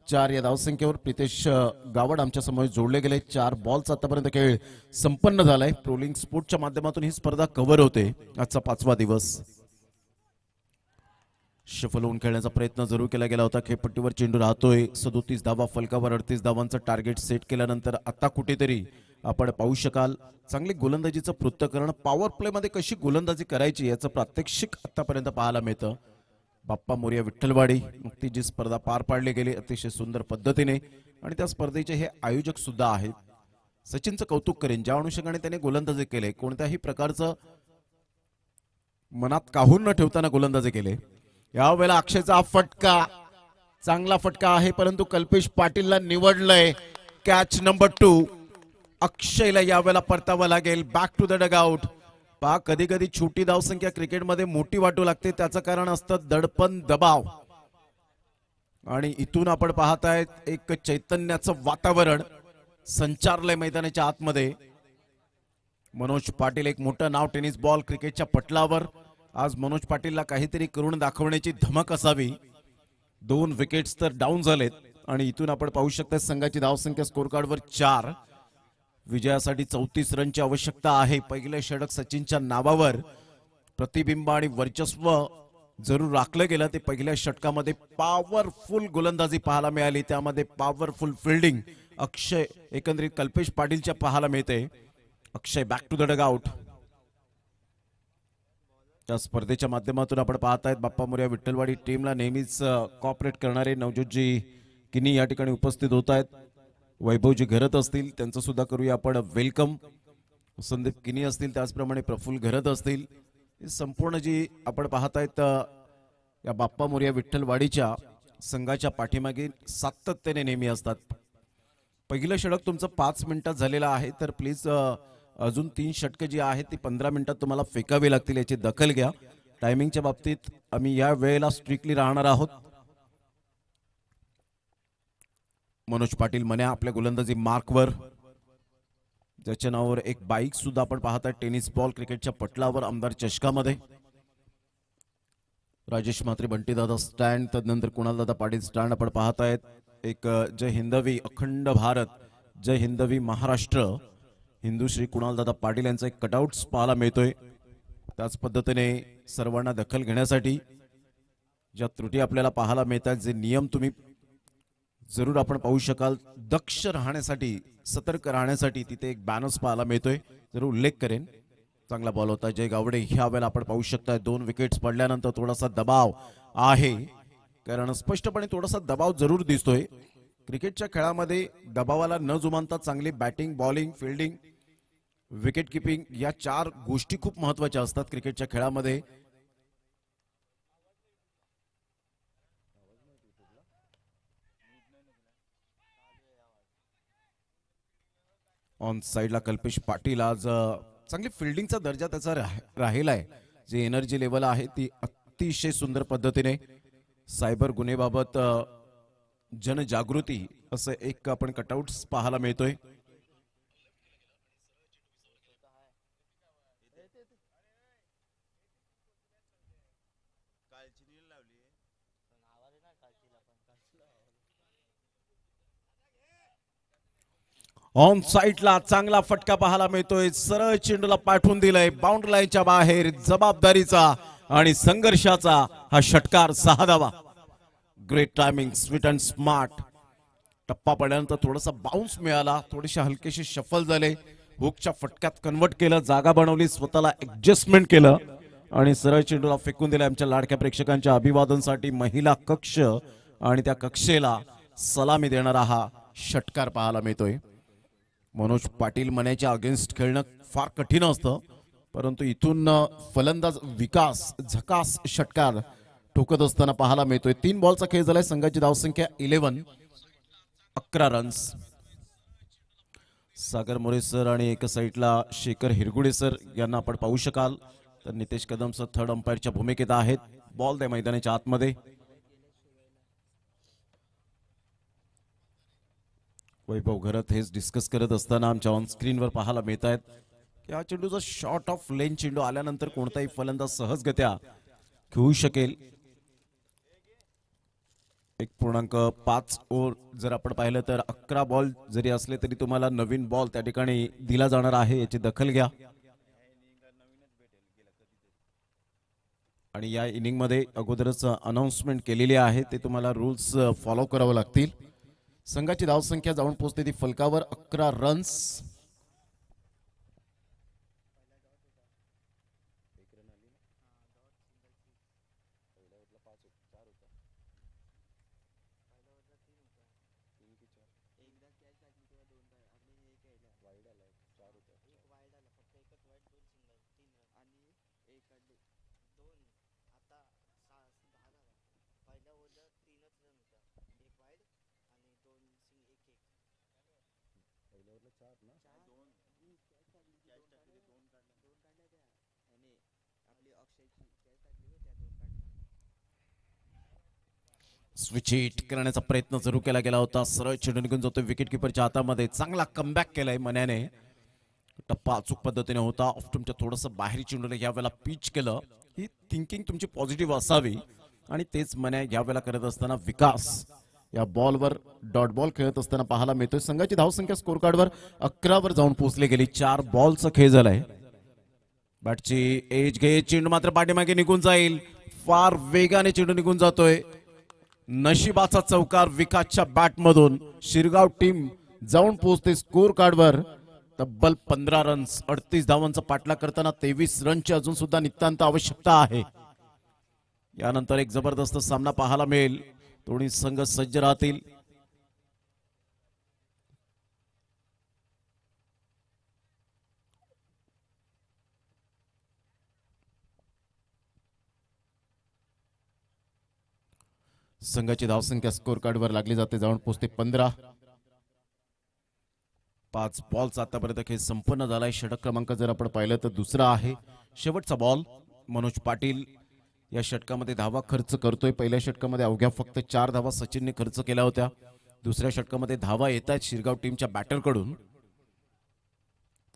4 या धावसंख्येवर प्रितेश गावड आमच्या समोर जोडले गेले. 4 बॉल्स आतापर्यंत खेळ संपन्न झालाय. ट्रोलिंग स्पोर्टच्या माध्यमातून ही स्पर्धा कव्हर होते. आजचा 5वा दिवस. शफल होऊन खेळण्याचा प्रयत्न जरूर केला गेला होता. खेळपट्टीवर चेंडू राहतोय. 37 धावा फलकावर 38 धावांचं टार्गेट सेट केल्यानंतर आता कुठेतरी आपण पाहू शकाल चांगली गोलंदाजीचं पृथक्करण. पॉवर प्ले मध्ये कशी गोलंदाजी करायची याचं प्रात्यक्षिक आतापर्यंत पाहायला मिळतं. बाप्पा मोरया विठ्ठलवाडी नुकती जी स्पर्धा पार पाडली गेली अतिशय सुंदर पद्धतीने आणि त्या स्पर्धेचे हे आयोजक सुद्धा आहेत. सचिनचं कौतुक करेन ज्या अनुषंगाने त्याने गोलंदाजी केले. कोणत्याही प्रकारचं मनात काहून न ठेवताना गोलंदाजी केले. यावेळेला अक्षयचा फटका चांगला फटका आहे परंतु कल्पेश पाटीलला निवडलंय. Catch number 2. अक्षयला यावेळेला परतावं लागेल. Back to the dugout. पहा कधी कधी छोटी धावसंख्या क्रिकेटमध्ये मोठी वाटू लागते. त्याचं कारण असतं दडपण दबाव आणि इथून आपण पाहताय एक चैतन्याचं वातावरण संचारलंय मैदानाच्या आतमध्ये. मनोज पाटील एक मोठं नाव टेनिस बॉल क्रिकेटच्या पटलावर. आज मनोज पाटीलला काहीतरी करून दाखवण्याची धमक असावी. 2 विकेट्स तर डाऊन झालेत आणि इथून आपण पाहू शकता संघाची धावसंख्या स्कोर कार्डवर 4. विजयासाठी 34 रनची आवश्यकता आहे. पहिले षटक सचिनच्या नावावर प्रतिबिंब आणि वर्चस्व जरूर राखलं गेलं. ते पहिल्या षटकामध्ये पॉवरफुल गोलंदाजी पाहायला मिळाली. त्यामध्ये पॉवरफुल फिल्डिंग अक्षय एकंदरीत कल्पेश पाटीलच्या पाहायला मिळते. अक्षय बॅक टू द डगआउट. त्या स्पर्धेच्या माध्यमातून आपण पाहतायत बाप्पा मोरया विठ्ठलवाडी टीमला नेहमीच कॉपरेट करणारे नवज्योतजी किनी या ठिकाणी उपस्थित होत आहेत. वैभवजी घरत असतील त्यांचं सुद्धा करूया आपण वेलकम. संदीप किनी असतील त्याचप्रमाणे प्रफुल्ल घरत असतील. संपूर्ण जी आपण पाहतायत या बाप्पा मोरया विठ्ठलवाडीच्या संघाच्या पाठीमागे सातत्याने नेहमी असतात. पहिलं षटक तुमचं 5 मिनिटात झालेलं आहे तर प्लीज अजून 3 षटकं जी आहेत ती 15 मिनिटात तुम्हाला फेकावी लागतील याची दखल घ्या. टायमिंगच्या बाबतीत आम्ही या वेळेला स्ट्रिक्टली राहणार आहोत. मनोज पाटील मन्या आपल्या गोलंदाजी मार्कवर, ज्याच्या नावावर एक बाईक सुद्धा आपण पाहताय. टेनिस बॉल क्रिकेटच्या पटलावर आमदार चषकामध्ये. राजेश म्हात्रे बंटीदादा स्टँड, तदनंतर कुणालदादा पाटील स्टँड आपण पाहतायत. एक जय हिंदवी अखंड भारत, जय हिंदवी महाराष्ट्र, हिंदू श्री कुणालदादा पाटील यांचा एक कटआउट पाहायला मिळतोय. त्याच पद्धतीने सर्वांना दखल घेण्यासाठी ज्या त्रुटी आपल्याला पाहायला मिळतात, जे नियम तुम्ही जरूर आपण पाहू शकाल, दक्ष राहण्यासाठी, सतर्क राहण्यासाठी तिथे एक बॅनर्स पाहायला मिळतोय, जरूर उल्लेख करेन. चांगला बॉल होता जय गावडे. ह्या वेळेला आपण पाहू शकता 2 विकेट्स पडल्यानंतर थोडासा दबाव आहे, कारण स्पष्टपणे थोडासा दबाव जरूर दिसतोय. क्रिकेटच्या खेळामध्ये दबावाला न जुमानता चांगली batting, bowling, fielding, wicket keeping या 4 गोष्टी खूप महत्वाच्या असतात क्रिकेटच्या खेळामध्ये. ऑन साइडला कल्पेश पाटील. आज चांगली फिल्डिंगचा दर्जा त्याचा राहिला आहे. जी एनर्जी लेवल आहे ती अतिशय सुंदर पद्धतीने. सायबर गुन्हेबाबत जनजागृती असं एक आपण कटआउट पाहायला मिळतोय. ऑन साइडला चांगला फटका पाहायला मिळतोय. सरळ चेंडूला पाठवून दिलंय बाउंड्री लाईनच्या बाहेर. जबाबदारीचा आणि संघर्षाचा हा षटकार, 6 धावा. Great timing, sweet and smart. टप्पा पडल्यानंतर थोडासा बाउन्स मिळाला, थोडेसे हलकेसे शफल झाले, हुकच्या फटक्यात कन्वर्ट केलं, जागा बनवली, स्वतःला ऍडजस्टमेंट केलं आणि सरळ चेंडूला फेकून दिला. आमच्या लाडक्या प्रेक्षकांच्या अभिवादनासाठी महिला कक्ष आणि त्या कक्षेला सलामी देणारा हा षटकार पाहायला मिळतोय. मनोज पाटील मन्याच्या अगेन्स्ट खेळणं फार कठीण असतं, परंतु इथून फलंदाज विकास झकास षटकार ठोकत असताना पाहायला मिळतोय. 3 बॉलचा खेळ झालाय. संघाची धावसंख्या 11, 11 रन्स. सागर मोरे सर आणि एका साईडला शेखर हिरगुडे सर यांना आपण पाहू शकाल. तर नितेश कदम सर थर्ड अंपायरच्या भूमिकेत आहेत. बॉल त्या मैदानाच्या आतमध्ये. वैभव घरत हेच डिस्कस करत असताना आमच्या ऑन स्क्रीनवर पाहायला मिळत आहेत की हा चेंडूचा शॉर्ट ऑफ लेन चेंडू आल्यानंतर कोणताही फलंदाज सहजगत्या खेळू शकेल. 1.5 ओव्हर जर आपण पाहिलं तर 11 बॉल जरी असले तरी तुम्हाला नवीन बॉल त्या ठिकाणी दिला जाणार आहे, याची दखल घ्या. आणि या इनिंग मध्ये अगोदरच अनाउन्समेंट केलेली आहे, ते तुम्हाला रूल्स फॉलो करावे लागतील. संघाची धावसंख्या जाऊन पोहोचते ती फलकावर 11 रन्स. स्विच हिट करण्याचा प्रयत्न सुरू केला गेला होता. सरळ चेंडू निघून जातो विकेट किपरच्या हातामध्ये. चांगला कमबॅक केलाय मन्याने. टप्पा अचूक पद्धतीने होता. ऑफ्टमच्या थोडंसं बाहेर चेंडूला यावेळेला पिच केलं. ही थिंकिंग तुमची पॉझिटिव्ह असावी आणि तेच मन्या यावेळेला करत असताना विकास या बॉलवर डॉट बॉल खेळत असताना पाहायला मिळतोय. संघाची धावसंख्या स्कोर कार्डवर 11 वर जाऊन पोहोचली गेली. 4 बॉलचा खेळ झालाय. बॅटची एज घे, चेंडू मात्र पाठीमागे निघून जाईल. फार वेगाने चेंडू निघून जातोय. नशिबाचा चौकार विकासच्या बॅट मधून. शिरगाव टीम जाऊन पोहोचते स्कोर कार्डवर तब्बल 15 रन्स. 38 धावांचा पाठलाग करताना 23 रनची अजून सुद्धा नितांत आवश्यकता आहे. यानंतर एक जबरदस्त सामना पाहायला मिळेल. दोन्ही संघ सज्ज राहतील. संघाची धावसंख्या स्कोर कार्डवर लागली जाते. जाऊन पोहोचते 15. 5 बॉलचा आतापर्यंत खेळ संपन्न झालाय. षटक क्रमांक जर आपण पाहिलं तर दुसरा आहे. शेवटचा बॉल. मनोज पाटील या षटकामध्ये धावा खर्च करतोय. पहिल्या षटकामध्ये अवघ्या फक्त 4 धावा सचिनने खर्च केल्या होत्या. दुसऱ्या षटकामध्ये धावा येत आहेत शिरगाव टीमच्या बॅटरकडून.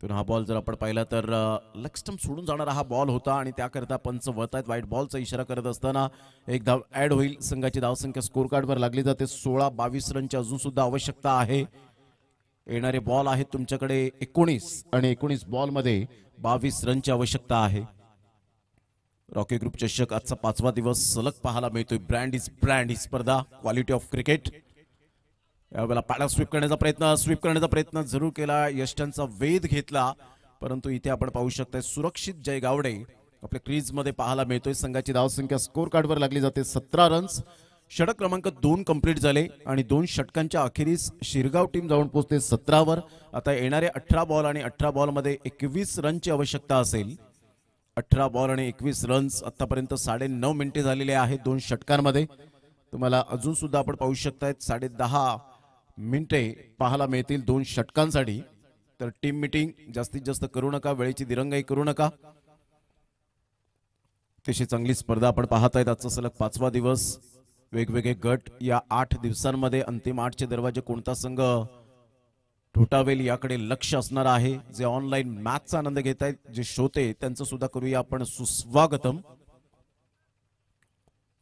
तर हा बॉल जर आपण पाहिला तर लेग स्टंप सोडून जाणारा हा बॉल होता आणि त्याकरता पंच वळत आहेत. व्हाईट बॉलचा इशारा करत असताना एक धाव ऍड होईल. संघाची धावसंख्या स्कोर कार्डवर लागली जाते. 16-22 रनची अजून सुद्धा आवश्यकता आहे. येणारे बॉल आहेत तुमच्याकडे 19 आणि 19 बॉलमध्ये 22 रनची आवश्यकता आहे. रॉकी ग्रुप चषक आजचा 5वा दिवस सलग पाहायला मिळतोय. ब्रँड इज ब्रँड ही स्पर्धा, क्वालिटी ऑफ क्रिकेट. यावेळेला पाडा स्वीप करण्याचा प्रयत्न जरूर केला. यष्ट्यांचा वेध घेतला, परंतु इथे आपण पाहू शकता सुरक्षित जय गावडे आपल्या क्रीज मध्ये पाहायला मिळतोय. संघाची धावसंख्या स्कोर कार्डवर लागली जाते 17 रन्स. षटक क्रमांक 2 कंप्लीट झाले आणि 2 षटकांच्या अखेरीस शिरगाव टीम जाऊन पोहोचते 17 वर. आता येणारे 18 बॉल आणि 18 बॉल मध्ये 21 रनची आवश्यकता असेल. 18 बॉल आणि 21 रन्स. आतापर्यंत 9.5 मिनिटे झालेले आहेत 2 षटकांमध्ये. तुम्हाला अजून सुद्धा आपण पाहू शकताय 10.5 मिनिटे पाहायला मिळतील 2 षटकांसाठी. तर टीम मीटिंग जास्तीत जास्त करू नका, वेळेची दिरंगाई करू नका. अतिशय चांगली स्पर्धा आपण पाहतायत. आजचा सलग 5वा दिवस. वेगवेगळे गट. या 8 दिवसांमध्ये अंतिम 8चे दरवाजे कोणता संघ ठोठावेल याकडे लक्ष असणार आहे. जे ऑनलाईन मॅचचा आनंद घेत आहेत, जे श्रोते, त्यांचं सुद्धा करूया आपण सुस्वागतम.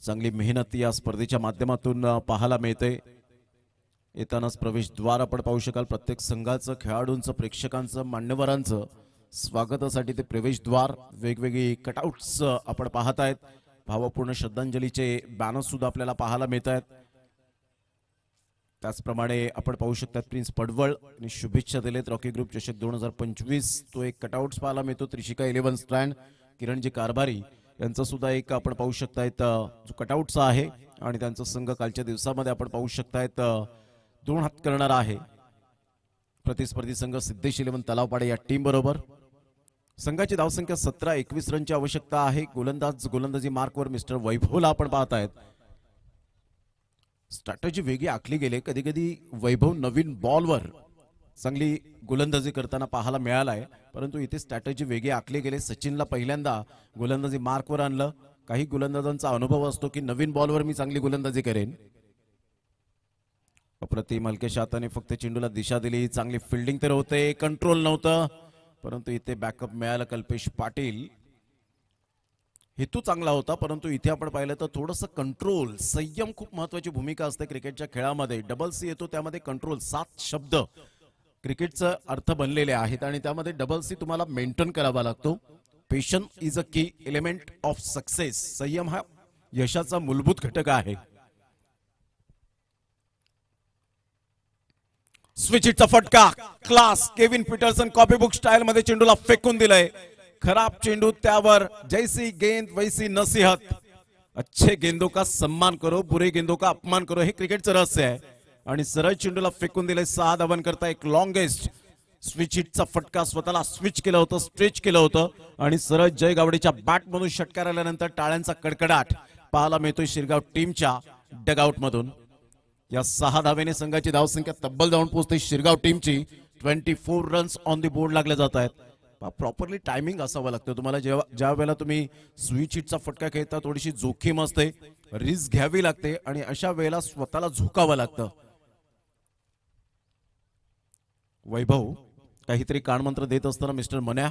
चांगली मेहनत या स्पर्धेच्या माध्यमातून पाहायला मिळते. येतानाच प्रवेशद्वार आपण पाहू शकाल. प्रत्येक संघाचं, खेळाडूंचं, प्रेक्षकांचं, मान्यवरांचं स्वागतासाठी ते प्रवेशद्वार. वेगवेगळी कटआउट्स आपण पाहतायत. भावपूर्ण श्रद्धांजलीचे बॅनर्स सुद्धा आपल्याला पाहायला मिळत आहेत. त्याचप्रमाणे आपण पाहू शकता प्रिन्स पडवळ आणि शुभेच्छा दिलेत. रॉकी ग्रुप चषक 2025 तो एक कटआउट्स पाहायला मिळतो. त्रिशिका 11 स्ट्रँड किरणजी कारभारी यांचा सुद्धा एक आपण पाहू शकतायत जो कटआउटचा आहे आणि त्यांचा संघ कालच्या दिवसामध्ये आपण पाहू शकतायत 2 हात करणार आहे. प्रतिस्पर्धी संघ सिद्धेश 11 तलावपाडे या टीम बरोबर. संघाची धावसंख्या 17-21 रनची आवश्यकता आहे. गोलंदाजी मार्कवर मिस्टर वैभवला आपण पाहतायत. स्ट्रॅटेजी वेगळी आखली गेली. कधी कधी वैभव नवीन बॉलवर चांगली गोलंदाजी करताना पाहायला मिळालाय, परंतु इथे स्ट्रॅटेजी वेगळी आखली गेली. सचिनला पहिल्यांदा गोलंदाजी मार्कवर आणलं. काही गोलंदाजांचा अनुभव असतो की नवीन बॉलवर मी चांगली गोलंदाजी करेन. अप्रतिम हलकेशा हाताने फक्त चेंडूला दिशा दिली. चांगली फिल्डिंग तर होते, कंट्रोल नव्हतं, परंतु इथे बॅकअप मिळालं. कल्पेश पाटील हेतू चांगला होता, परंतु इथे आपण पाहिलं तर थोडंसं कंट्रोल, संयम खूप महत्वाची भूमिका असते क्रिकेटच्या खेळामध्ये. डबल सी येतो त्यामध्ये कंट्रोल. 7 शब्द क्रिकेटचा अर्थ बनलेले आहेत आणि त्यामध्ये डबल सी तुम्हाला मेंटेन करावा लागतो. पेशन्स इज अ की एलिमेंट ऑफ सक्सेस. संयम हा यशाचा मूलभूत घटक आहे. स्विच हिटचा फटका class. Kevin Pietersen copybook style मध्ये चेंडूला फेकून दिलंय. खराब चेंडू, त्यावर जैसी गेंद वैसी नसीहत. अच्छे गेंदों का सम्मान करो, बुरे गेंदों का अपमान करो, हे क्रिकेटचं रहस्य आहे. आणि सरळ चेंडूला फेकून दिलंय. 6 धावन करता एक लॉंगेस्ट स्विच हिटचा फटका. स्वतःला स्विच केलं होतं, स्ट्रेच केलं होतं आणि सरळ जय गावडेच्या बॅट मधून षटकार आल्यानंतर टाळ्यांचा कडकडाट पाहायला मिळतोय शिरगाव टीमच्या डगआउट मधून. या 6 धावेने संघाची धावसंख्या तब्बल जाऊन पोहोचते शिरगाव टीमची. 24 रन्स ऑन दी बोर्ड लागले जात आहेत. प्रॉपरली टायमिंग असावं लागतं तुम्हाला. ज्या वेळेला तुम्ही स्विच हिटचा फटका खेळता थोडीशी जोखीम असते, रिस्क घ्यावी लागते आणि अशा वेळेला स्वतःला झुकावं लागतं. वैभव काहीतरी कानमंत्र देत असताना mister Manya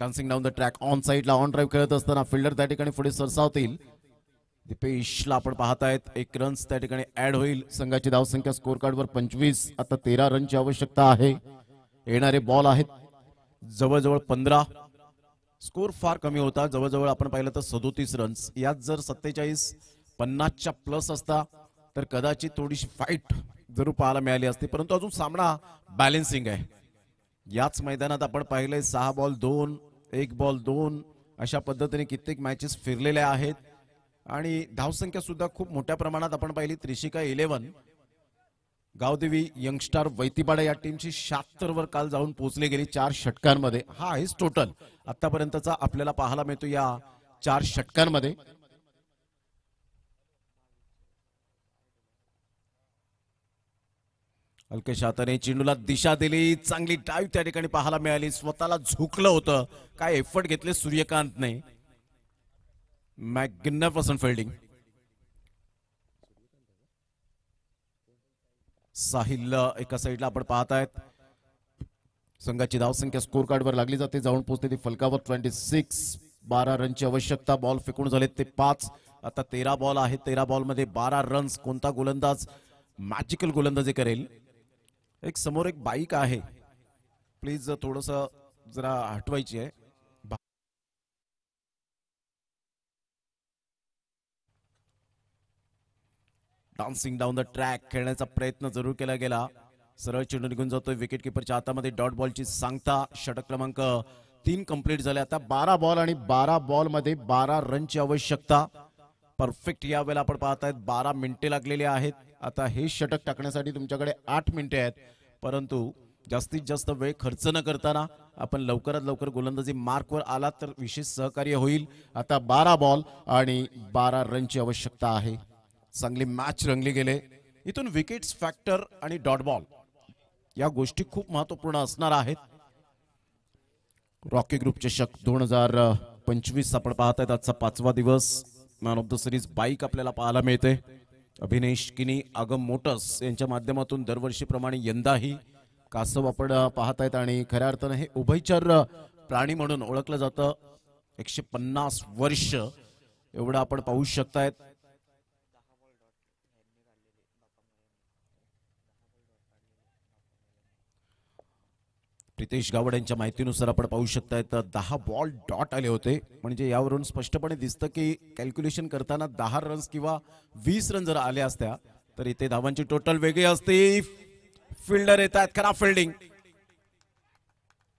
dancing down the track. On साईडला ऑन ड्राईव्ह खेळत असताना फिल्डर त्या ठिकाणी पुढे सरसावतील. दीपेशला आपण पाहतायत. 1 रन्स त्या ठिकाणी ऍड होईल. संघाची धावसंख्या स्कोर कार्डवर 25. आता 13 रनची आवश्यकता आहे. येणारे बॉल आहेत जवळजवळ 15. स्कोर फार कमी होता. जवळजवळ आपण पाहिलं तर 37 रन्स. यात जर 47-50च्या प्लस असता तर कदाचित थोडीशी फाईट जरूर पाहायला मिळाली असती, परंतु अजून सामना बॅलेन्सिंग आहे. याच मैदानात आपण पाहिले 6 बॉल 2, 1 बॉल 2 अशा पद्धतीने कित्येक मॅचेस फिरलेल्या आहेत आणि धावसंख्या सुद्धा खूप मोठ्या प्रमाणात आपण पाहिली. त्रिशिका 11 गावदेवी यंगस्टार वैतीपाडा या टीमची 76 वर काल जाऊन पोहोचली गेली 4 षटकांमध्ये. हा आहेच टोटल आतापर्यंतचा आपल्याला पाहायला मिळतो या 4 षटकांमध्ये. हलकेशा हाताने चेंडूला दिशा दिली. चांगली ड्राईव्ह त्या ठिकाणी पाहायला मिळाली. स्वतःला झुकलं होतं. काय एफर्ट घेतले सूर्यकांतने. Magnificent fielding. साहिल एका साईडला आपण पाहतायत. संघाची धावसंख्या स्कोर कार्डवर लागली जाते, जाऊन पोहोचते ती फलकावर. 26. 12 रनची आवश्यकता. बॉल फेकून झालेत ते 5. आता 13 बॉल आहेत. 13 बॉल मध्ये 12 रन्स. कोणता गोलंदाज मॅजिकल गोलंदाजी करेल? एक समोर एक बाईक आहे, प्लीज थोडस जरा हटवायची आहे. डान्सिंग डाऊन द ट्रॅक खेळण्याचा प्रयत्न जरूर केला गेला. सरळ चेंडू निघून जातोय विकेट किपरच्या हातामध्ये. डॉट बॉलची सांगता. षटक क्रमांक 3 कंप्लीट झाले. आता 12 बॉल आणि 12 बॉल मध्ये 12 रनची आवश्यकता. परफेक्ट या वेळेला आपण पाहतायत 12 मिनिटे लागलेली आहेत. आता हे षटक टाकण्यासाठी तुमच्याकडे 8 मिनिटे आहेत, परंतु जास्तीत जास्त वेळ खर्च न करताना आपण लवकरात लवकर गोलंदाजी मार्कवर आला तर विशेष सहकार्य होईल. आता 12 बॉल आणि 12 रनची आवश्यकता आहे. चांगली मॅच रंगली गेले. इथून विकेट्स फॅक्टर आणि डॉट बॉल या गोष्टी खूप महत्वपूर्ण असणार आहेत. रॉकी ग्रुप चषक 2025 आपण पाहतायत. आजचा 5वा दिवस. Man of the series bike आपल्याला पाहायला मिळते. अभिनेश किनी आगम मोटर्स यांच्या माध्यमातून दरवर्षीप्रमाणे यंदाही कासव आपण पाहतायत आणि खऱ्या अर्थानं हे उभयचर प्राणी म्हणून ओळखलं जातं. 150 वर्ष एवढं आपण पाहू शकतायत. प्रितेश गावड यांच्या माहितीनुसार आपण पाहू शकताय तर 10 बॉल डॉट आले होते. म्हणजे यावरून स्पष्टपणे दिसतं की कॅल्क्युलेशन करताना 10 रन्स किंवा 20 रन जर आले असत्या तर इथे धावांची टोटल वेगळी असते. फिल्डर येत आहेत, खराब फिल्डिंग.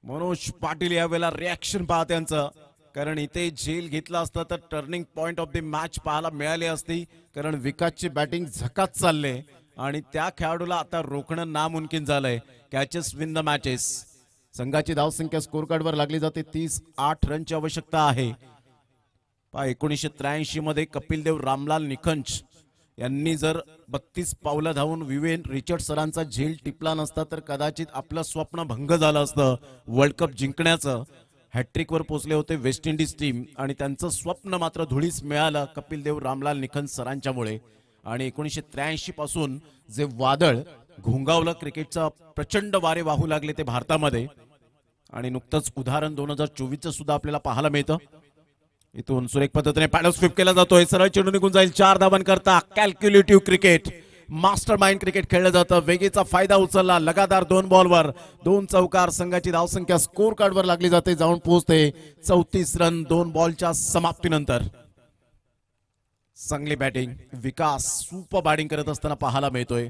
मनोज पाटील यावेळेला रिॲक्शन पहा त्यांचं, कारण इथे झेल घेतला असता तर turning point of the match पाहायला मिळाली असती. कारण विकासची बॅटिंग झकात चालले आणि त्या खेळाडूला आता रोखणं नामुमकिन झालंय. Catches win the matches. संघाची धावसंख्या स्कोर कार्डवर लागली जाते. 38 रनची आवश्यकता आहे. 1983 मध्ये कपिल देव रामलाल निखंज यांनी जर 32 पावलं धावून विवेन रिचर्ड सरांचा झेल टिपला नसता तर कदाचित आपलं स्वप्न भंग झालं असतं वर्ल्ड कप जिंकण्याचं. हॅट्रिक वर पोहोचले होते वेस्ट इंडिज टीम आणि त्यांचं स्वप्न मात्र धुळीस मिळालं कपिल देव रामलाल निखंज सरांच्यामुळे. आणि 1983 पासून जे वादळ घोंगावलं क्रिकेटचा, प्रचंड वारे वाहू लागले ते भारतामध्ये. आणि नुकतंच उदाहरण 2024 सुद्धा आपल्याला पाहायला मिळतं. इथून सुरेख पद्धतीने पॅडल स्वीप केला जातोय. सरळ चेंडू निघून जाईल. 4 धावां करता calculative cricket, master mind cricket खेळलं जातं. वेगेचा फायदा उचलला. लगातार 2 बॉलवर 2 चौकार. संघाची धावसंख्या स्कोर कार्डवर लागली जाते, जाऊन पोहोचते 34 रन 2 बॉलच्या समाप्तीनंतर. चांगली बॅटिंग. विकास सुपर बॅटिंग करत असताना पाहायला मिळतोय.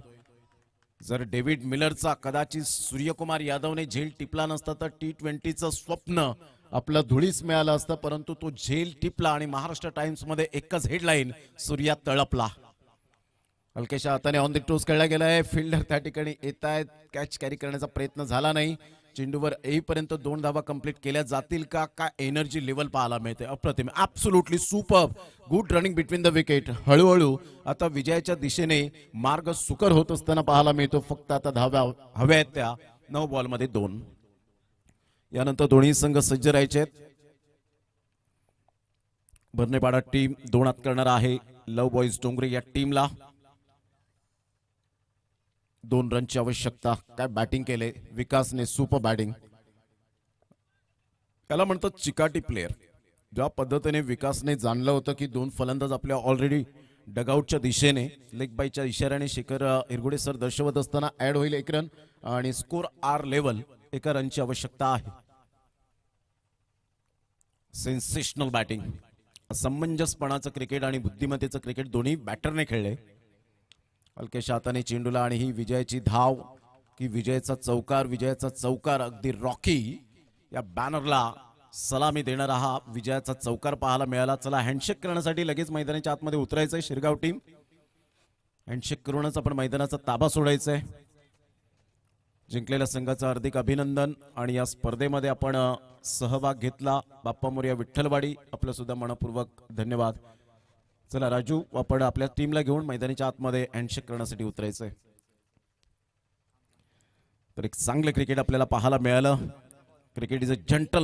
जर डेव्हिड मिलरचा कदाचित सूर्यकुमार यादवने झेल टिपला नसता तर T20चं स्वप्न आपलं धुळीस मिळालं असतं, परंतु तो झेल टिपला आणि महाराष्ट्र टाइम्स मध्ये एकच हेडलाईन, सूर्या तळपला. हलकेशा हाताने ऑन द टोस खेळला गेलाय. फिल्डर त्या ठिकाणी येत आहेत. कॅच कॅरी करण्याचा प्रयत्न झाला नाही. चेंडूवर येईपर्यंत 2 धावा कंप्लीट केल्या जातील का? काय एनर्जी लेवल पाहायला मिळते. अप्रतिम. Absolutely super. Good running between the wicket. हळूहळू आता विजयाच्या दिशेने मार्ग सुकर होत असताना पाहायला मिळतो. फक्त आता धावा हव्या आहेत त्या 9 बॉलमध्ये 2. यानंतर दोन्ही संघ सज्ज राहायचे. बर्नेपाडा टीम 2 आत करणार आहे लव बॉईज डोंगरे या टीमला. 2 रनची आवश्यकता. काय बॅटिंग केले विकासने, सुपर बॅटिंग. त्याला म्हणतात चिकाटी प्लेयर. ज्या पद्धतीने विकासने जाणलं होतं की 2 फलंदाज आपल्या ऑलरेडी डगआउटच्या दिशेने लेग बायच्या इशाऱ्याने शेखर इरगुडे सर दर्शवत असताना ऍड होईल 1 रन आणि स्कोर आर लेवल 1 रनची आवश्यकता आहे. Sensational batting. समंजसपणाचं क्रिकेट आणि बुद्धिमत्तेचं क्रिकेट दोन्ही बॅटरने खेळले. हलकेशा हाताने चेंडूला आणि ही विजयाची धाव की विजयाचा चौकार. विजयाचा चौकार अगदी रॉकी या बॅनरला सलामी देणारा हा विजयाचा चौकार पाहायला मिळाला. चला हँडशेक करण्यासाठी लगेच मैदानाच्या आतमध्ये उतरायचंय शिरगाव टीम. हँडशेक करूनच आपण मैदानाचा ताबा सोडायचा आहे. जिंकलेल्या संघाचं हार्दिक अभिनंदन. आणि या स्पर्धेमध्ये आपण सहभाग घेतला बाप्पा मोरया विठ्ठलवाडी, आपलं सुद्धा मनपूर्वक धन्यवाद. चला राजू, आपण आपल्या टीमला घेऊन मैदानाच्या आतमध्ये हँडशेक करण्यासाठी उतरायचंय. तर एक चांगलं क्रिकेट आपल्याला पाहायला मिळालं. Cricket is a gentle